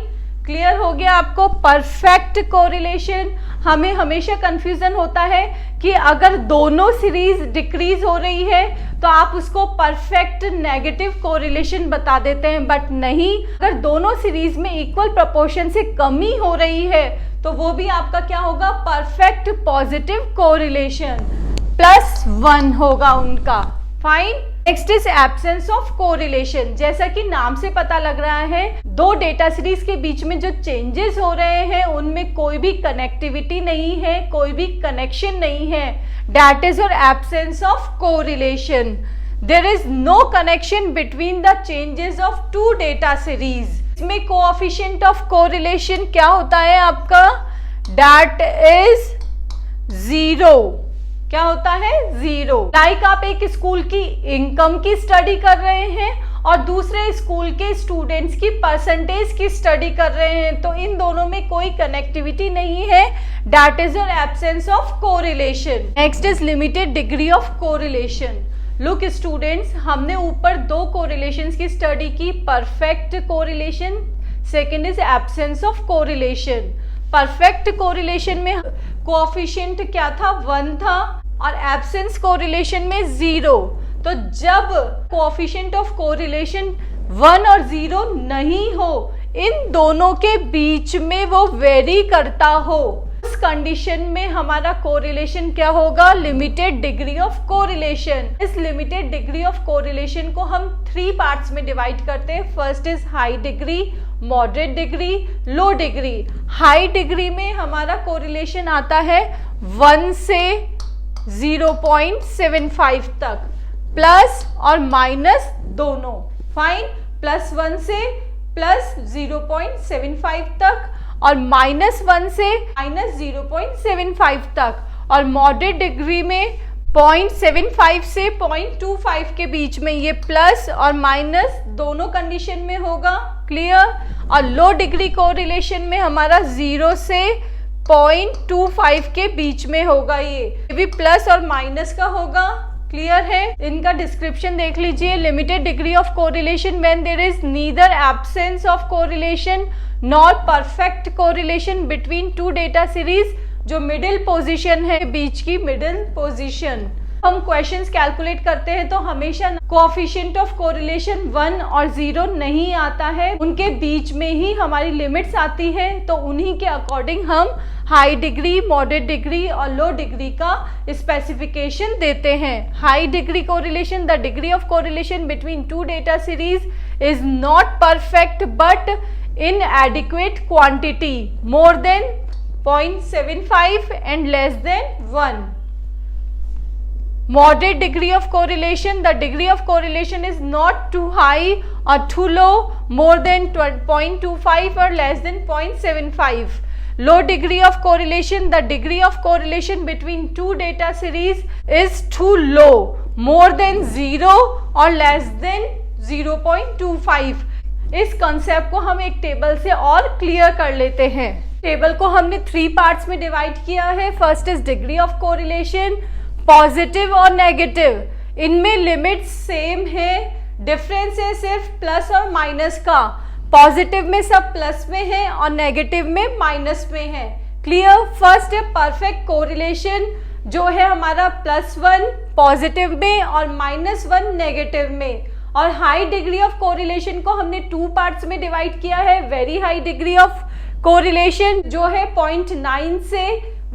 A: क्लियर हो गया आपको परफेक्ट कोरिलेशन। हमें हमेशा कंफ्यूजन होता है कि अगर दोनों सीरीज डिक्रीज हो रही है तो आप उसको परफेक्ट नेगेटिव कोरिलेशन बता देते हैं, बट नहीं, अगर दोनों सीरीज में इक्वल प्रोपोर्शन से कमी हो रही है तो वो भी आपका क्या होगा? Perfect positive correlation. +1 होगा उनका। Fine, next is absence of correlation. जैसा कि नाम से पता लग रहा है, 2 डेटा सीरीज के बीच में जो चेंजेस हो रहे हैं उनमें कोई भी कनेक्टिविटी नहीं है, कोई भी कनेक्शन नहीं है, that is your absence of correlation. There is no connection between the changes of 2 data series. इसमें कोएफिशिएंट ऑफ कोरिलेशन क्या होता है आपका? That is 0। क्या होता है? 0। लाइक आप एक स्कूल की इनकम की स्टडी कर रहे हैं और दूसरे स्कूल के स्टूडेंट्स की परसेंटेज की स्टडी कर रहे हैं, तो इन दोनों में कोई कनेक्टिविटी नहीं है, that is your absence of correlation. Next is limited degree of correlation. Look students, हमने ऊपर दो कोरिलेशंस की स्टडी की, perfect correlation, second is absence of correlation. Perfect correlation में कोएफिशिएंट क्या था? 1 था, और एब्सेंस कोरिलेशन में 0। तो जब कोएफिशिएंट ऑफ कोरिलेशन 1 और 0 नहीं हो, इन दोनों के बीच में वो वेरी करता हो, उस कंडीशन में हमारा कोरिलेशन क्या होगा? Limited degree of correlation. इस लिमिटेड डिग्री ऑफ कोरिलेशन को हम 3 पार्ट्स में डिवाइड करते हैं। First is high degree, moderate degree, low degree. High degree में हमारा कोरिलेशन आता है 1 से 0.75 तक, प्लस और माइनस दोनों। फाइन, +1 से +0.75 तक और -1 से -0.75 तक। और मॉडरेट डिग्री में 0.75 से 0.25 के बीच में ये प्लस और माइनस दोनों कंडीशन में होगा। क्लियर? और लो डिग्री कोरिलेशन में हमारा 0 से 0.25 के बीच में होगा, ये भी प्लस और माइनस का होगा। क्लियर है? इनका डिस्क्रिप्शन देख लीजिए। Limited degree of correlation when there is neither absence of correlation nor perfect correlation between two data series, जो मिडिल पोजीशन है, बीच की मिडिल पोजीशन। हम क्वेश्चंस कैलकुलेट करते हैं तो हमेशा कोएफिशिएंट ऑफ कोरिलेशन 1 और 0 नहीं आता है, उनके बीच में ही हमारी लिमिट्स आती है, तो उन्हीं के अकॉर्डिंग हम हाई डिग्री, मॉडरेट डिग्री और लो डिग्री का स्पेसिफिकेशन देते हैं। High degree correlation, the degree of correlation between two data series is not perfect but in adequate quantity, more than 0.75 and less than 1. Moderate degree of correlation, the degree of correlation is not too high or too low, more than 0.25 or less than 0.75. Low degree of correlation, the degree of correlation between two data series is too low, more than 0 or less than 0.25. इस concept को हम एक table से और clear कर लेते हैं। Table को हमने 3 पार्ट्स में डिवाइड किया है। First is degree of correlation, positive और नेगेटिव। इनमें लिमिट्स सेम है, डिफरेंस है सिर्फ प्लस और माइनस का। पॉजिटिव में सब प्लस में है और नेगेटिव में माइनस में है। क्लियर? फर्स्ट है परफेक्ट कोरिलेशन, जो है हमारा +1 पॉजिटिव में और -1 नेगेटिव में। और हाई डिग्री ऑफ कोरिलेशन को हमने 2 पार्ट्स में डिवाइड किया है। Very high degree of correlation जो है 0.9 से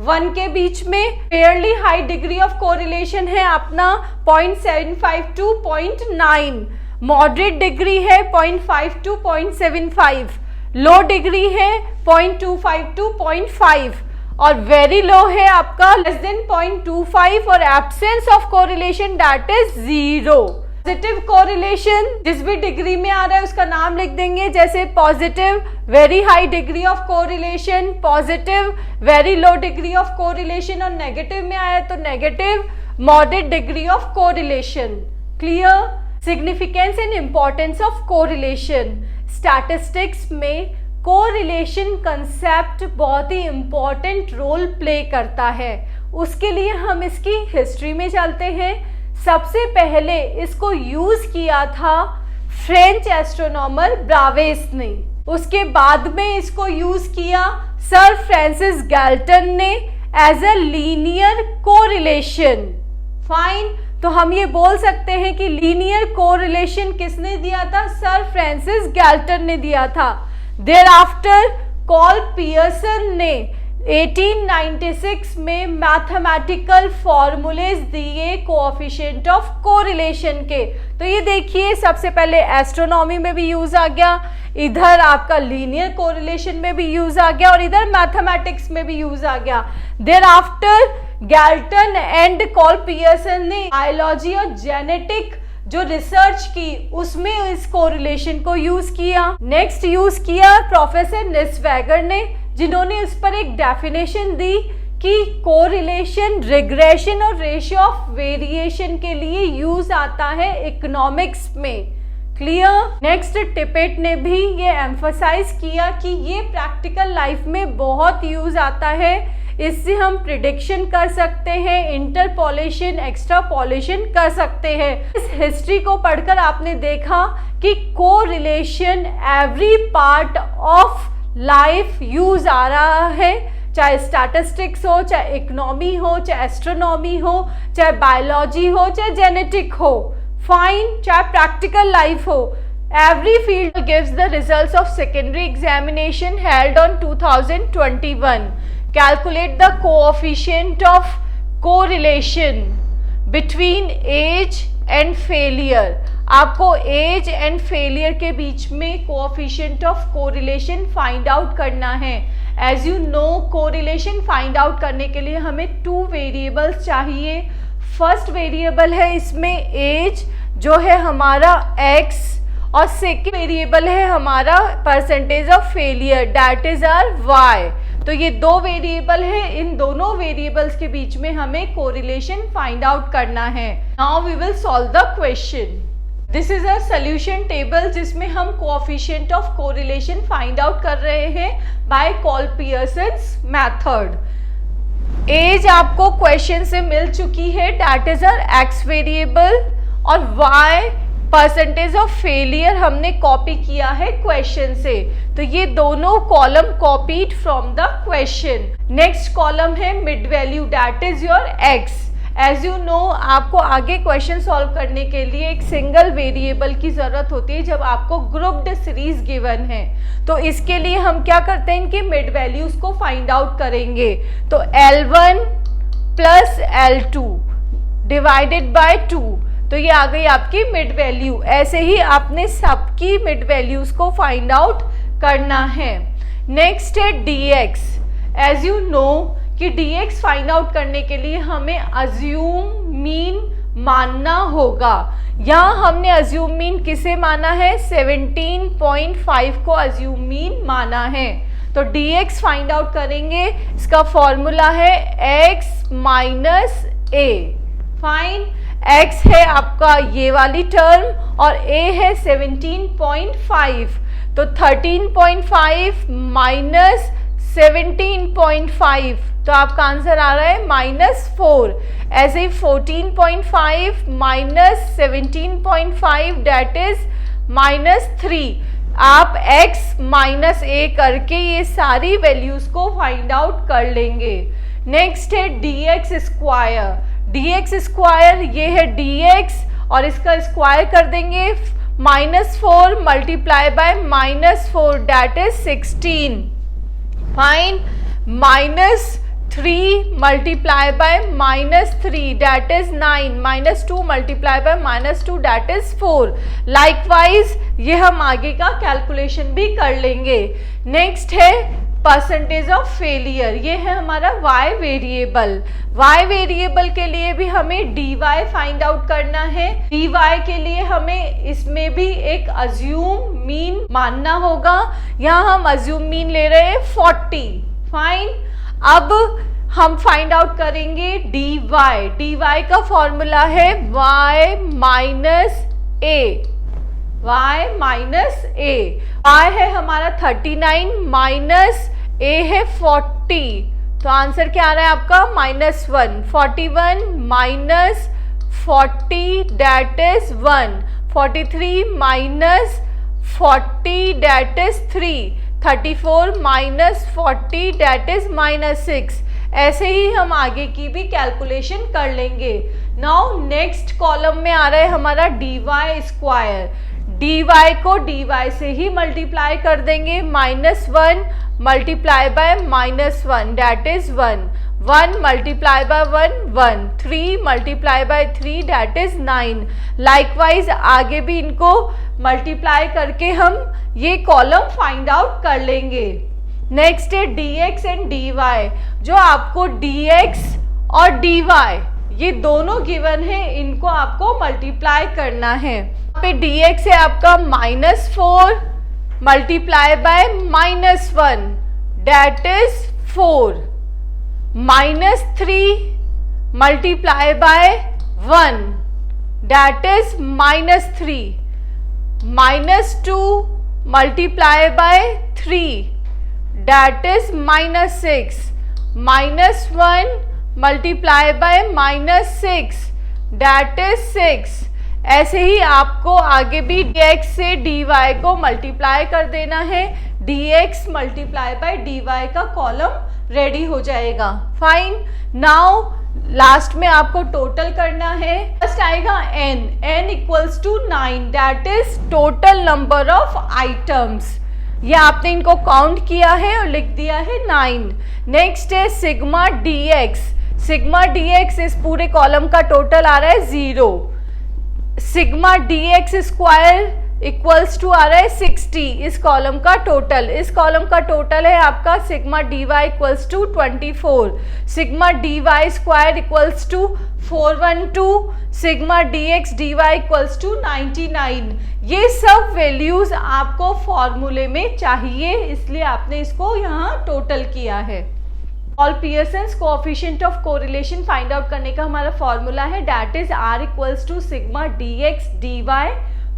A: 1 के बीच में। Fairly high degree of correlation है अपना 0.75 to 0.9। मॉडरेट डिग्री है 0.5 to 0.75। लो डिग्री है 0.25 to 0.5 और वेरी लो है आपका लेस देन 0.25 और absence of correlation that is 0। Positive correlation जिस भी डिग्री में आ रहा है उसका नाम लिख देंगे, जैसे positive very high degree of correlation, positive very low degree of correlation, और नेगेटिव में आया तो negative moderate degree of correlation. Clear? Significance and importance of correlation. Statistics में कोरिलेशन कंसेप्ट बहुत ही इंपॉर्टेंट रोल प्ले करता है। उसके लिए हम इसकी हिस्ट्री में चलते हैं। सबसे पहले इसको यूज किया था फ्रेंच एस्ट्रोनॉमर ब्रावेस ने। उसके बाद में इसको यूज किया सर फ्रांसिस गैल्टन ने as a linear correlation. Fine, तो हम ये बोल सकते हैं कि लीनियर कोरिलेशन किसने दिया था? सर फ्रांसिस गैल्टन ने दिया था। देयर आफ्टर कॉल पियर्सन ने 1896 में मैथमेटिकल फॉर्मूलेज दिए कोएफिशिएंट ऑफ कोरिलेशन के। तो ये देखिए सबसे पहले एस्ट्रोनॉमी में भी यूज आ गया, इधर आपका लीनियर कोरिलेशन में भी यूज आ गया और इधर मैथमेटिक्स में भी यूज आ गया। There after Galton and Karl Pearson ने बायोलॉजी और जेनेटिक जो रिसर्च की उसमें इस कोरिलेशन को यूज किया। नेक्स्ट यूज किया प्रोफेसर निस्वेगर ने जिन्होंने इस पर एक डेफिनेशन दी कि कोरिलेशन, रिग्रेशन और रेशियो ऑफ वेरिएशन के लिए यूज आता है इकोनॉमिक्स में। क्लियर। नेक्स्ट, टिपेट ने भी ये एम्फसाइज किया कि ये प्रैक्टिकल लाइफ में बहुत यूज आता है, इससे हम प्रिडिक्शन कर सकते हैं, इंटरपोलेशन, एक्सट्रापोलेशन कर सकते हैं। इस हिस्ट्री को पढ़कर आपने देखा कि correlation every part of life use आ रहा है, चाहे स्टैटिस्टिक्स हो, चाहे इकोनॉमी हो, चाहे एस्ट्रोनॉमी हो, चाहे बायोलॉजी हो, चाहे जेनेटिक हो, फाइन, चाहे प्रैक्टिकल लाइफ हो। Every field gives the results of secondary examination held on 2021. Calculate the coefficient of correlation between age and failure. आपको एज एंड फेलियर के बीच में coefficient of correlation find out करना है। As you know, correlation find out करने के लिए हमें 2 वेरिएबल्स चाहिए। फर्स्ट वेरिएबल है इसमें एज, जो है हमारा x, और सेकेंड वेरिएबल है हमारा percentage of failure, that is R y। तो ये 2 वेरिएबल है, इन दोनों वेरिएबल्स के बीच में हमें कोरिलेशन फाइंड आउट करना है। Now we will solve the question. This is a solution table जिसमें हम coefficient of correlation find out कर रहे हैं बाय कॉल-पियर्सन्स मेथड। एज आपको क्वेश्चन से मिल चुकी है, that is R x variable, और y परसेंटेज ऑफ फेलियर हमने कॉपी किया है क्वेश्चन से। तो ये दोनों column copied from the question. Next column है mid value, that is your x। As you no, आपको आगे क्वेश्चन सॉल्व करने के लिए एक सिंगल वेरिएबल की जरूरत होती है जब आपको ग्रुप्ड सीरीज गिवन है। तो इसके लिए हम क्या करते हैं, इनके मिड वैल्यूज को फाइंड आउट करेंगे। तो L1 plus L2 divided by 2, तो ये आ गई आपकी मिड वैल्यू। ऐसे ही आपने सबकी मिड वैल्यूज को फाइंड आउट करना है। नेक्स्ट है dx। एज यू नो कि dx फाइंड आउट करने के लिए हमें अज्यूम मीन मानना होगा। यहाँ हमने अज्यूम मीन किसे माना है, 17.5 को अज्यूम मीन माना है। तो dx फाइंड आउट करेंगे, इसका फॉर्मूला है x minus a। Fine, x है आपका ये वाली टर्म और a है 17.5, तो 13.5 माइनस 17.5, तो आपका आंसर आ रहा है -4। ऐसे 14.5 माइनस 17.5 दैट इज -3। आप x माइनस a करके ये सारी वैल्यूज को फाइंड आउट कर लेंगे। नेक्स्ट है dx स्क्वायर। dx स्क्वायर ये है dx और इसका स्क्वायर कर देंगे, -4 multiply by -4 that is 16। Fine, -3 multiply by -3 that is 9, -2 multiply by -2 that is 4। Likewise ये हम आगे का कैलकुलेशन भी कर लेंगे। नेक्स्ट है परसेंटेज ऑफ फेलियर, ये है हमारा y वेरिएबल। y वेरिएबल के लिए भी हमें dy फाइंड आउट करना है। dy के लिए हमें इसमें भी एक अज्यूम मीन मानना होगा। यहाँ हम अज्यूम मीन ले रहे हैं 40। फाइन, अब हम फाइंड आउट करेंगे dy। dy का फॉर्मूला है y minus a। y minus a, y है हमारा 39 माइनस a है 40, तो आंसर क्या आ रहा है आपका -1। 41 minus 40 that is 1। 43 minus 40 that is 3। 34 minus 40 that is -6। ऐसे ही हम आगे की भी कैलकुलेशन कर लेंगे। नाउ नेक्स्ट कॉलम में आ रहा है हमारा dy स्क्वायर। dy को dy से ही मल्टीप्लाई कर देंगे, -1 multiply by -1 that is 1। 1 multiply by 1, 3 multiply by 3 that is 9। Likewise आगे भी इनको मल्टीप्लाई करके हम ये कॉलम फाइंड आउट कर लेंगे। नेक्स्ट है dx एंड dy। जो आपको dx और dy ये दोनों गिवन है, इनको आपको मल्टीप्लाई करना है। पे dx है आपका -4 multiply by -1 that is 4, minus 3 multiply by 1 that is minus 3, minus 2 multiply by 3 that is minus 6, minus 1 multiply by minus 6 that is 6। ऐसे ही आपको आगे भी dx से dy को मल्टीप्लाई कर देना है, dx मल्टीप्लाई बाय dy का कॉलम रेडी हो जाएगा। फाइन, नाउ लास्ट में आपको टोटल करना है। फर्स्ट आएगा n equals to 9 that is total number of items. ये आपने इनको काउंट किया है और लिख दिया है 9। नेक्स्ट है सिग्मा dx। सिग्मा dx इस पूरे कॉलम का टोटल आ रहा है 0। Sigma dx square equals to आ रहा है 60 इस कॉलम का टोटल। इस कॉलम का टोटल है आपका sigma dy equals to 24, sigma dy square equals to 412, sigma dx dy equals to 99। ये सब वैल्यूज आपको फॉर्मूले में चाहिए, इसलिए आपने इसको यहाँ टोटल किया है। All Pearson's coefficient of correlation find out करने का हमारा फॉर्मूला है that is r equals to sigma dx dy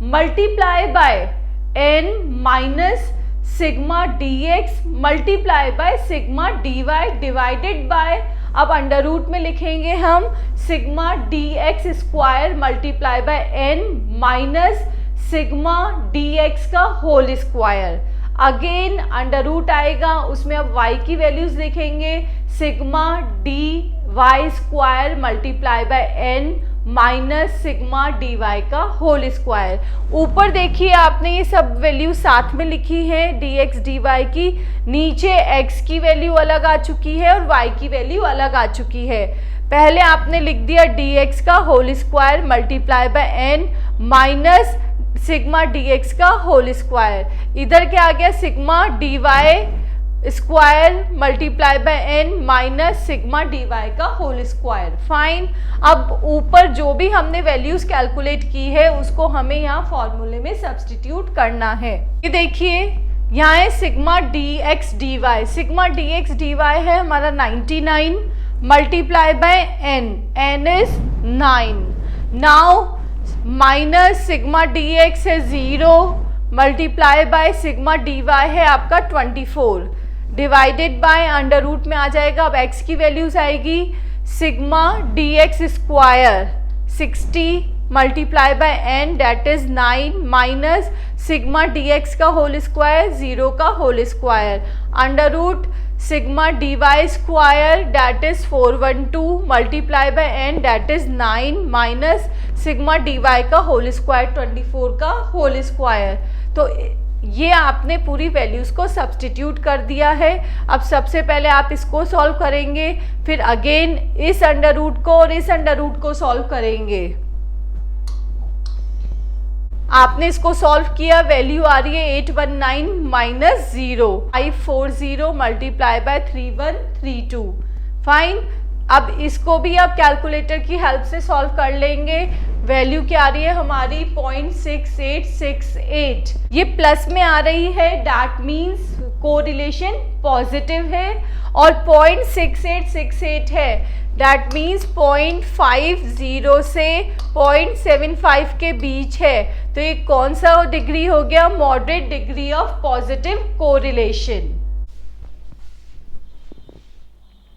A: multiply by n minus sigma dx multiply by sigma dy divided by, अब अंडर रूट में लिखेंगे हम sigma dx square multiply by n minus sigma dx का whole square. Again under root आएगा, उसमें अब y की values लिखेंगे sigma dy square multiply by n minus sigma dy का होल स्क्वायर। ऊपर देखिए आपने ये सब वैल्यू साथ में लिखी है dx dy की, नीचे x की वैल्यू अलग आ चुकी है और y की वैल्यू अलग आ चुकी है। पहले आपने लिख दिया dx का whole square multiply by n minus sigma dx का होल स्क्वायर। इधर क्या आ गया sigma dy square multiply by n minus sigma dy का होल स्क्वायर। फाइन, अब ऊपर जो भी हमने वैल्यूज कैलकुलेट की है उसको हमें यहाँ फॉर्मूले में सब्स्टिट्यूट करना है। ये देखिए यहाँ है sigma dx dy, sigma dx dy है हमारा 99 multiply by n is 9। Now minus sigma dx है 0 मल्टीप्लाई बाय सिग्मा dy है आपका 24 डिवाइडेड बाय अंडर रूट में आ जाएगा। अब x की वैल्यूज आएगी sigma dx square 60 multiply by n that is 9 minus sigma dx का होल स्क्वायर 0 का whole square under root sigma dy square that is 412 multiply by n that is 9 minus sigma dy का whole square 24 का whole square. तो ये आपने पूरी values को substitute कर दिया है। अब सबसे पहले आप इसको सॉल्व करेंगे, फिर अगेन इस अंडर रूट को और इस अंडर रूट को सॉल्व करेंगे। आपने इसको सॉल्व किया, वैल्यू आ रही है 819 माइनस 0 540 मल्टीप्लाई बाय 3132। फाइन, अब इसको भी आप कैलकुलेटर की हेल्प से सॉल्व कर लेंगे। वैल्यू क्या आ रही है हमारी 0.6868। ये प्लस में आ रही है दैट मीन्स कोरिलेशन पॉजिटिव है, और 0.6868 है दैट मीन्स 0.50 से 0.75 के बीच है। तो ये कौन सा डिग्री हो गया, moderate degree of positive correlation.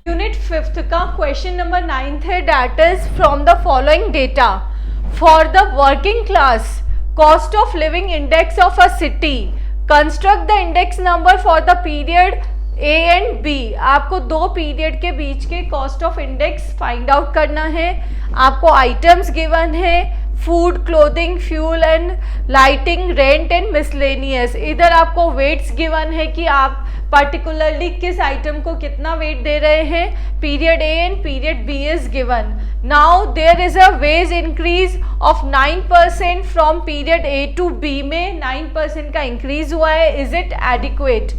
A: Unit 5th का क्वेश्चन नंबर 9 है that is from the following data for the working class cost of living index of a city construct the index number for the period A and B. आपको दो period के बीच के cost of index find out करना है। आपको items given है food, clothing, fuel and lighting, rent and miscellaneous. इधर आपको वेट्स गिवन है कि आप पर्टिकुलरली किस आइटम को कितना वेट दे रहे हैं। Period A and period B is given. Now there is a wage increase of 9% from period A to B में 9% का इंक्रीज हुआ है। Is it adequate?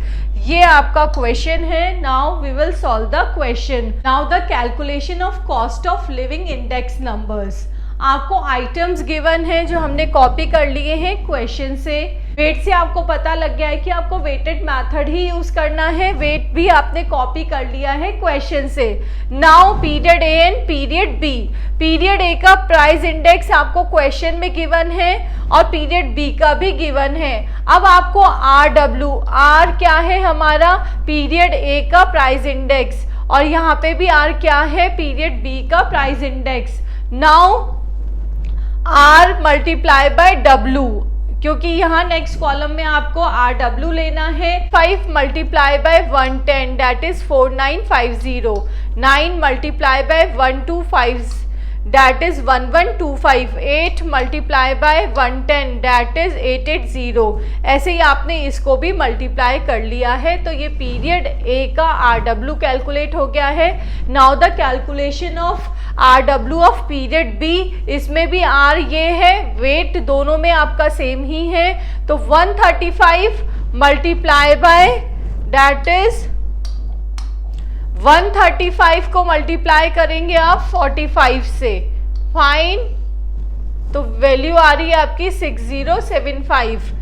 A: ये आपका क्वेश्चन है। Now we will solve the question. Now the calculation of cost of living index numbers. आपको items given है जो हमने कॉपी कर लिए हैं क्वेश्चन से। वेट से आपको पता लग गया है कि आपको वेटेड मेथड ही यूज करना है, वेट भी आपने कॉपी कर लिया है क्वेश्चन से। Now period A and period B. Period A का प्राइस इंडेक्स आपको क्वेश्चन में गिवन है और पीरियड बी का भी गिवन है। अब आपको आर क्या है हमारा पीरियड ए का प्राइस इंडेक्स, और यहाँ पे भी आर क्या है पीरियड बी का price index. Now R multiply by W, क्योंकि यहाँ नेक्स्ट कॉलम में आपको आर डब्ल्यू लेना है। 5 multiply by 110 that is 4950। 9 multiply by 125 that is 1125। 8 multiply by 110 that is 880। ऐसे ही आपने इसको भी मल्टीप्लाई कर लिया है, तो ये पीरियड ए का आर डब्ल्यू कैलकुलेट हो गया है। Now the calculation of R W of period B, इसमें भी आर ये है, वेट दोनों में आपका सेम ही है, तो 135 मल्टीप्लाई बाय दैट इज 135 को मल्टीप्लाई करेंगे आप 45 से, फाइन, तो वैल्यू आ रही है आपकी 6075।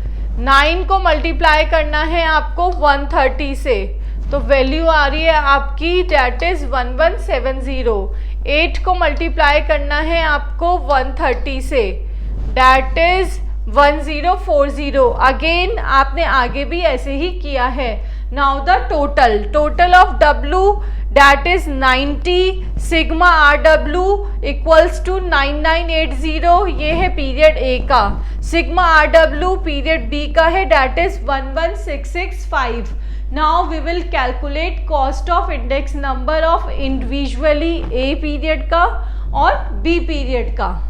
A: 9 को मल्टीप्लाई करना है आपको 130 से, तो वैल्यू आ रही है आपकी दैट इज 1170। 8 को मल्टीप्लाई करना है आपको 130 से, दैट इज 1040। अगेन आपने आगे भी ऐसे ही किया है। Now the total of W that is 90 sigma R W equals to 9980। ये है पीरियड ए का। Sigma R W period B का है that is 11665। Now we will calculate cost of index number of individually A period का और B period का।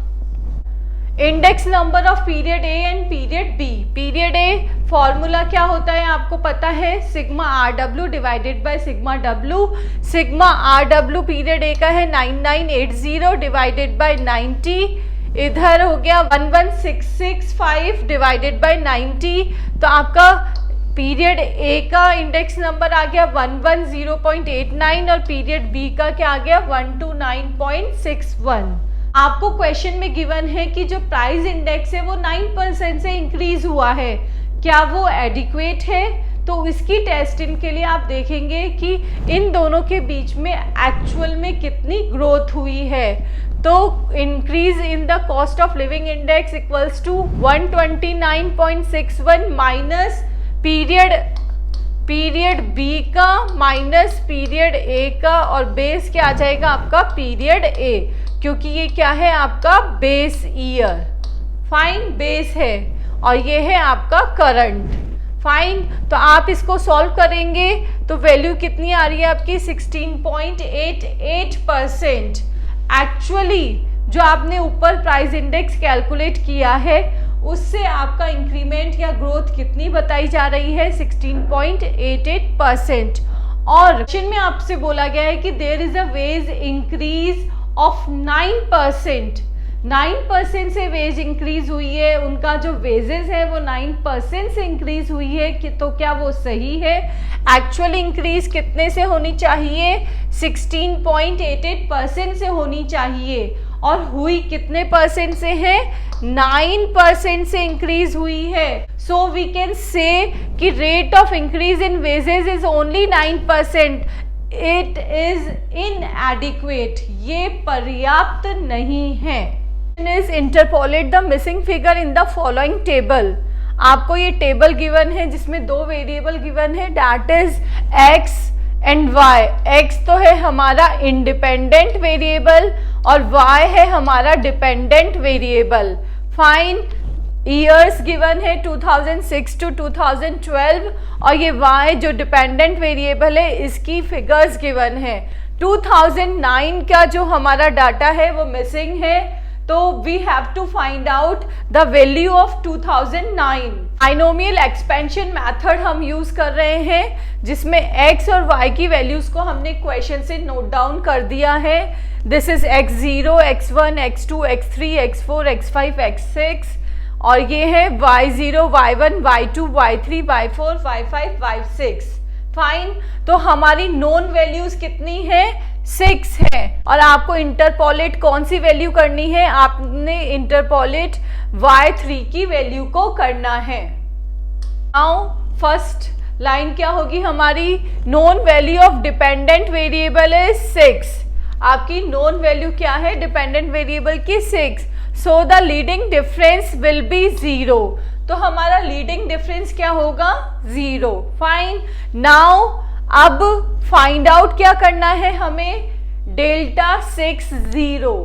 A: Index number of period A and period B. Period A formula क्या होता है आपको पता है, sigma R W divided by sigma W. Sigma R W period A का है 9980 डिवाइडेड बाय 90, इधर हो गया 11665 डिवाइडेड बाय 90, तो आपका पीरियड ए का इंडेक्स नंबर आ गया 110.89 और पीरियड बी का क्या आ गया 129.61। आपको क्वेश्चन में गिवन है कि जो प्राइस इंडेक्स है वो 9% से इंक्रीज हुआ है, क्या वो एडिक्वेट है? तो इसकी टेस्टिंग के लिए आप देखेंगे कि इन दोनों के बीच में एक्चुअल में कितनी ग्रोथ हुई है। तो increase in the cost of living index equals to 129.61 minus period B का माइनस पीरियड ए का, और बेस क्या आ जाएगा आपका पीरियड ए, क्योंकि ये क्या है आपका बेस ईयर, फाइन, बेस है, और ये है आपका करंट, फाइन। तो आप इसको सॉल्व करेंगे तो वैल्यू कितनी आ रही है आपकी 16.88%। एक्चुअली जो आपने ऊपर प्राइस इंडेक्स कैलकुलेट किया है उससे आपका इंक्रीमेंट या ग्रोथ कितनी बताई जा रही है 16.88%। और क्वेश्चन में आपसे बोला गया है कि there is a wage increase of 9%। 9% से वेज इंक्रीज हुई है, उनका जो वेजेस है वो 9% से इंक्रीज हुई है कि तो क्या वो सही है? एक्चुअल इंक्रीज कितने से होनी चाहिए? 16.88% से होनी चाहिए, और हुई कितने परसेंट से है? 9% से इंक्रीज हुई है। सो वी कैन से कि rate of increase in wages is only 9%। It is inadequate, ये पर्याप्त नहीं है। Is interpolate the missing figure in the following table. आपको ये टेबल गिवन है जिसमें दो वेरिएबल गिवन है that is X and Y. X तो है हमारा इंडिपेंडेंट वेरिएबल और वाई है हमारा dependent variable, fine. Years given है 2006 टू 2012, और ये वाई जो डिपेंडेंट वेरिएबल है इसकी फिगर्स गिवन है। 2009 का जो हमारा डाटा है वो मिसिंग है, तो we have to find out the value of 2009। Binomial expansion method हम यूज कर रहे हैं जिसमें x और y की वैल्यूज को हमने क्वेश्चन से नोट डाउन कर दिया है। This is x0, x1, x2, x3, x4, x5, x6, और ये है y0, y1, y2, y3, y4, y5, y6, fine. तो हमारी नोन वैल्यूज कितनी है? 6 है, और आपको इंटरपोलेट कौन सी वैल्यू करनी है? आपने इंटरपोलेट y3 की वैल्यू को करना है, नाउ फर्स्ट लाइन क्या होगी हमारी, known value of dependent variable is 6। आपकी नोन वैल्यू क्या है डिपेंडेंट वेरिएबल की 6, so the leading difference will be 0। तो हमारा लीडिंग डिफरेंस क्या होगा 0। फाइन, नाउ अब फाइंड आउट क्या करना है हमें, डेल्टा 6 0।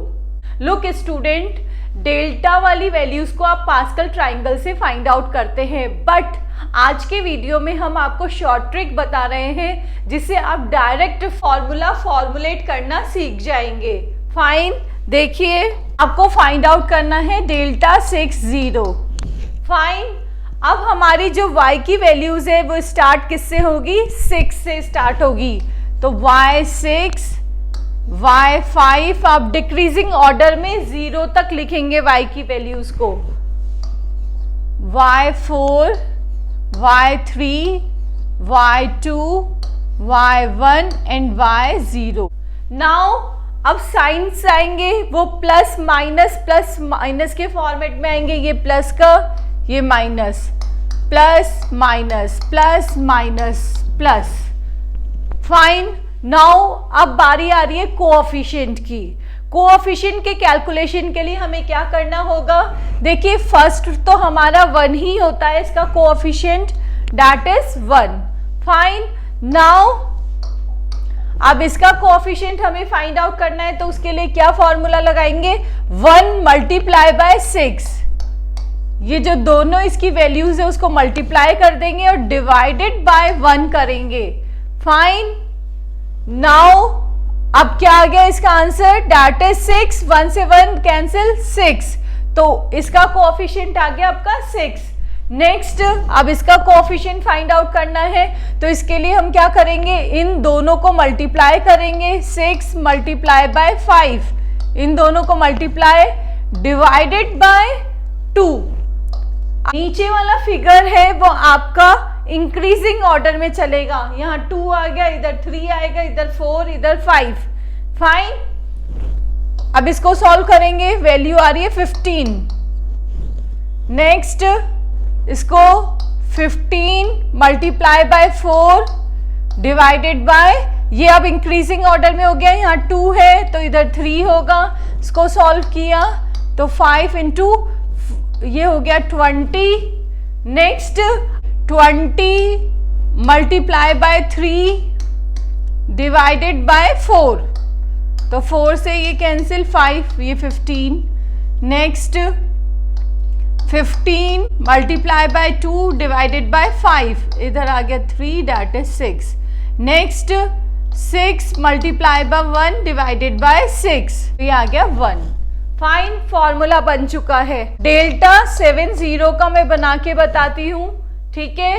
A: लुक स्टूडेंट, डेल्टा वाली वैल्यूज को आप पास्कल ट्राइंगल से फाइंड आउट करते हैं, बट आज के वीडियो में हम आपको शॉर्ट ट्रिक बता रहे हैं जिससे आप डायरेक्ट फॉर्मूला फॉर्मुलेट करना सीख जाएंगे। फाइन, देखिए आपको फाइंड आउट करना है डेल्टा 6 0। फाइन, अब हमारी जो y की वैल्यूज है वो स्टार्ट किससे होगी, 6 से स्टार्ट होगी। तो y6 y5, आप डिक्रीजिंग ऑर्डर में 0 तक लिखेंगे y की वैल्यूज को, y4 y3 y2 y1 and y0। Now अब साइंस आएंगे वो प्लस माइनस के फॉर्मेट में आएंगे, ये प्लस का ये minus, plus minus plus minus plus. Fine, now अब बारी आ रही है कोएफिशिएंट की। कोएफिशिएंट के कैलकुलेशन के लिए हमें क्या करना होगा, देखिए फर्स्ट तो हमारा 1 ही होता है इसका coefficient, that is 1। Fine, now अब इसका कोएफिशिएंट हमें फाइंड आउट करना है, तो उसके लिए क्या फॉर्मूला लगाएंगे, 1 मल्टीप्लाई बाय 6। ये जो दोनों इसकी वैल्यूज है उसको मल्टीप्लाई कर देंगे और डिवाइडेड बाय 1 करेंगे। फाइन, नाउ अब क्या आ गया इसका आंसर, दैट इज 6, 1 से 1 कैंसिल 6, तो इसका कोएफिशिएंट आ गया आपका 6। नेक्स्ट, अब इसका कोएफिशिएंट फाइंड आउट करना है, तो इसके लिए हम क्या करेंगे, इन दोनों को मल्टीप्लाई करेंगे, 6 मल्टीप्लाई बाय 5, इन दोनों को मल्टीप्लाई डिवाइडेड बाय 2। नीचे वाला फिगर है वो आपका इंक्रीजिंग ऑर्डर में चलेगा, यहाँ 2 आ गया, इधर 3 आएगा, इधर 4, इधर 5। फाइन, अब इसको सॉल्व करेंगे, वैल्यू आ रही है 15। नेक्स्ट, इसको 15 मल्टीप्लाई बाय 4 डिवाइडेड बाय, ये अब इंक्रीजिंग ऑर्डर में हो गया, यहाँ 2 है तो इधर 3 होगा, इसको सॉल्व किया तो 5 इंटू ये हो गया 20। Next 20 multiply by 3 divided by 4, तो 4 से ये कैंसिल, 5 ये 15। Next 15 multiply by 2 divided by 5, इधर आ गया 3, that is 6। Next 6 multiply by 1 divided by 6, ये आ गया 1। फाइन, फॉर्मूला बन चुका है। डेल्टा 7 0 का मैं बना के बताती हूँ, ठीक है।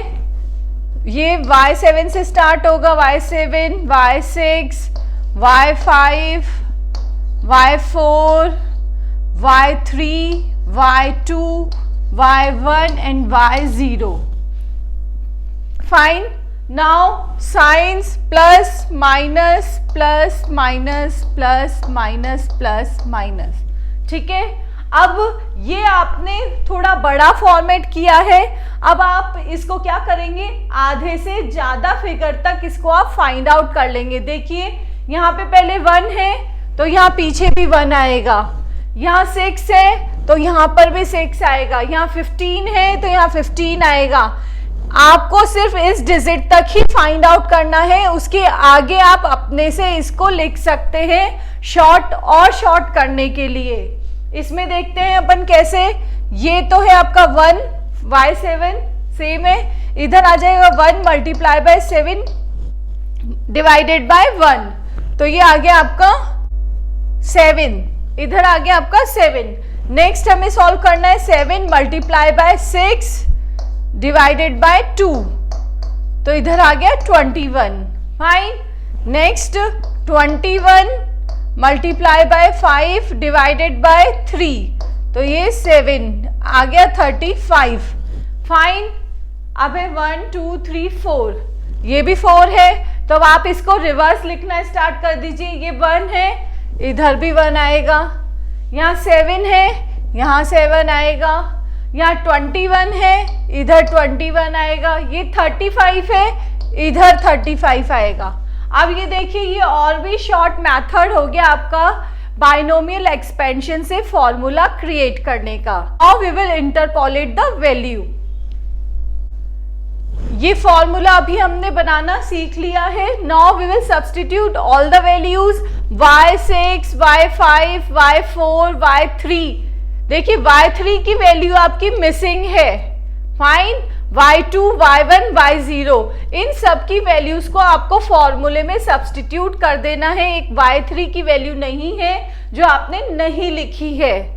A: ये y7 से स्टार्ट होगा, y7 y6 y5 y4 y3 y2 y1 and y0। Fine, now science plus minus plus minus plus minus plus minus, ठीक है। अब ये आपने थोड़ा बड़ा फॉर्मेट किया है, अब आप इसको क्या करेंगे, आधे से ज्यादा फिगर तक इसको आप फाइंड आउट कर लेंगे। देखिए यहाँ पे पहले 1 है तो यहाँ पीछे भी 1 आएगा, यहाँ 6 है तो यहाँ पर भी 6 आएगा, यहाँ 15 है तो यहाँ 15 आएगा। आपको सिर्फ इस डिजिट तक ही फाइंड आउट करना है, उसके आगे आप अपने से इसको लिख सकते हैं शॉर्ट और शॉर्ट करने के लिए। इसमें देखते हैं अपन कैसे, ये तो है आपका 1 y7 सेम है, इधर आ जाएगा 1 मल्टीप्लाई बाय 7 डिवाइडेड बाय 1, तो ये आ गया आपका 7, इधर आ गया आपका 7। नेक्स्ट हमें सॉल्व करना है 7 मल्टीप्लाई बाय 6 डिवाइडेड बाय 2, तो इधर आ गया 21। Fine, next 21 multiply by 5 divided by 3, तो ये 7 आ गया 35। फाइन, अब है 1 2 3 4, ये भी 4 है, तो अब आप इसको रिवर्स लिखना स्टार्ट कर दीजिए। ये 1 है, इधर भी 1 आएगा, यहाँ 7 है, यहाँ 7 आएगा, यहाँ 21 है, इधर 21 आएगा, ये 35 है, इधर 35 आएगा। अब ये देखिए, ये और भी शॉर्ट मेथड हो गया आपका बाइनोमियल एक्सपेंशन से फॉर्मूला क्रिएट करने का। Now we will interpolate the value. ये फॉर्मूला अभी हमने बनाना सीख लिया है। Now we will substitute all the values y6, y5, y4, y3। देखिए y3 की वैल्यू आपकी मिसिंग है, फाइन। y2, y1, y0 इन सब की वैल्यूज को आपको फॉर्मूले में सब्स्टिट्यूट कर देना है। एक y3 की वैल्यू नहीं है जो आपने नहीं लिखी है।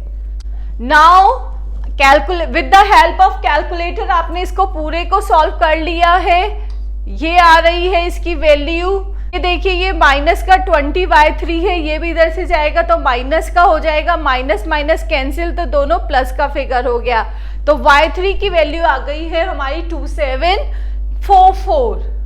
A: Now calculate with the help of calculator आपने इसको पूरे को सॉल्व कर लिया है। ये आ रही है इसकी वैल्यू, ये देखिए, ये माइनस का 20y3 है, ये भी इधर से जाएगा तो माइनस का हो जाएगा, माइनस माइनस कैंसिल तो दोनों प्लस का फिगर हो गया। तो y3 की वैल्यू आ गई है हमारी 2744।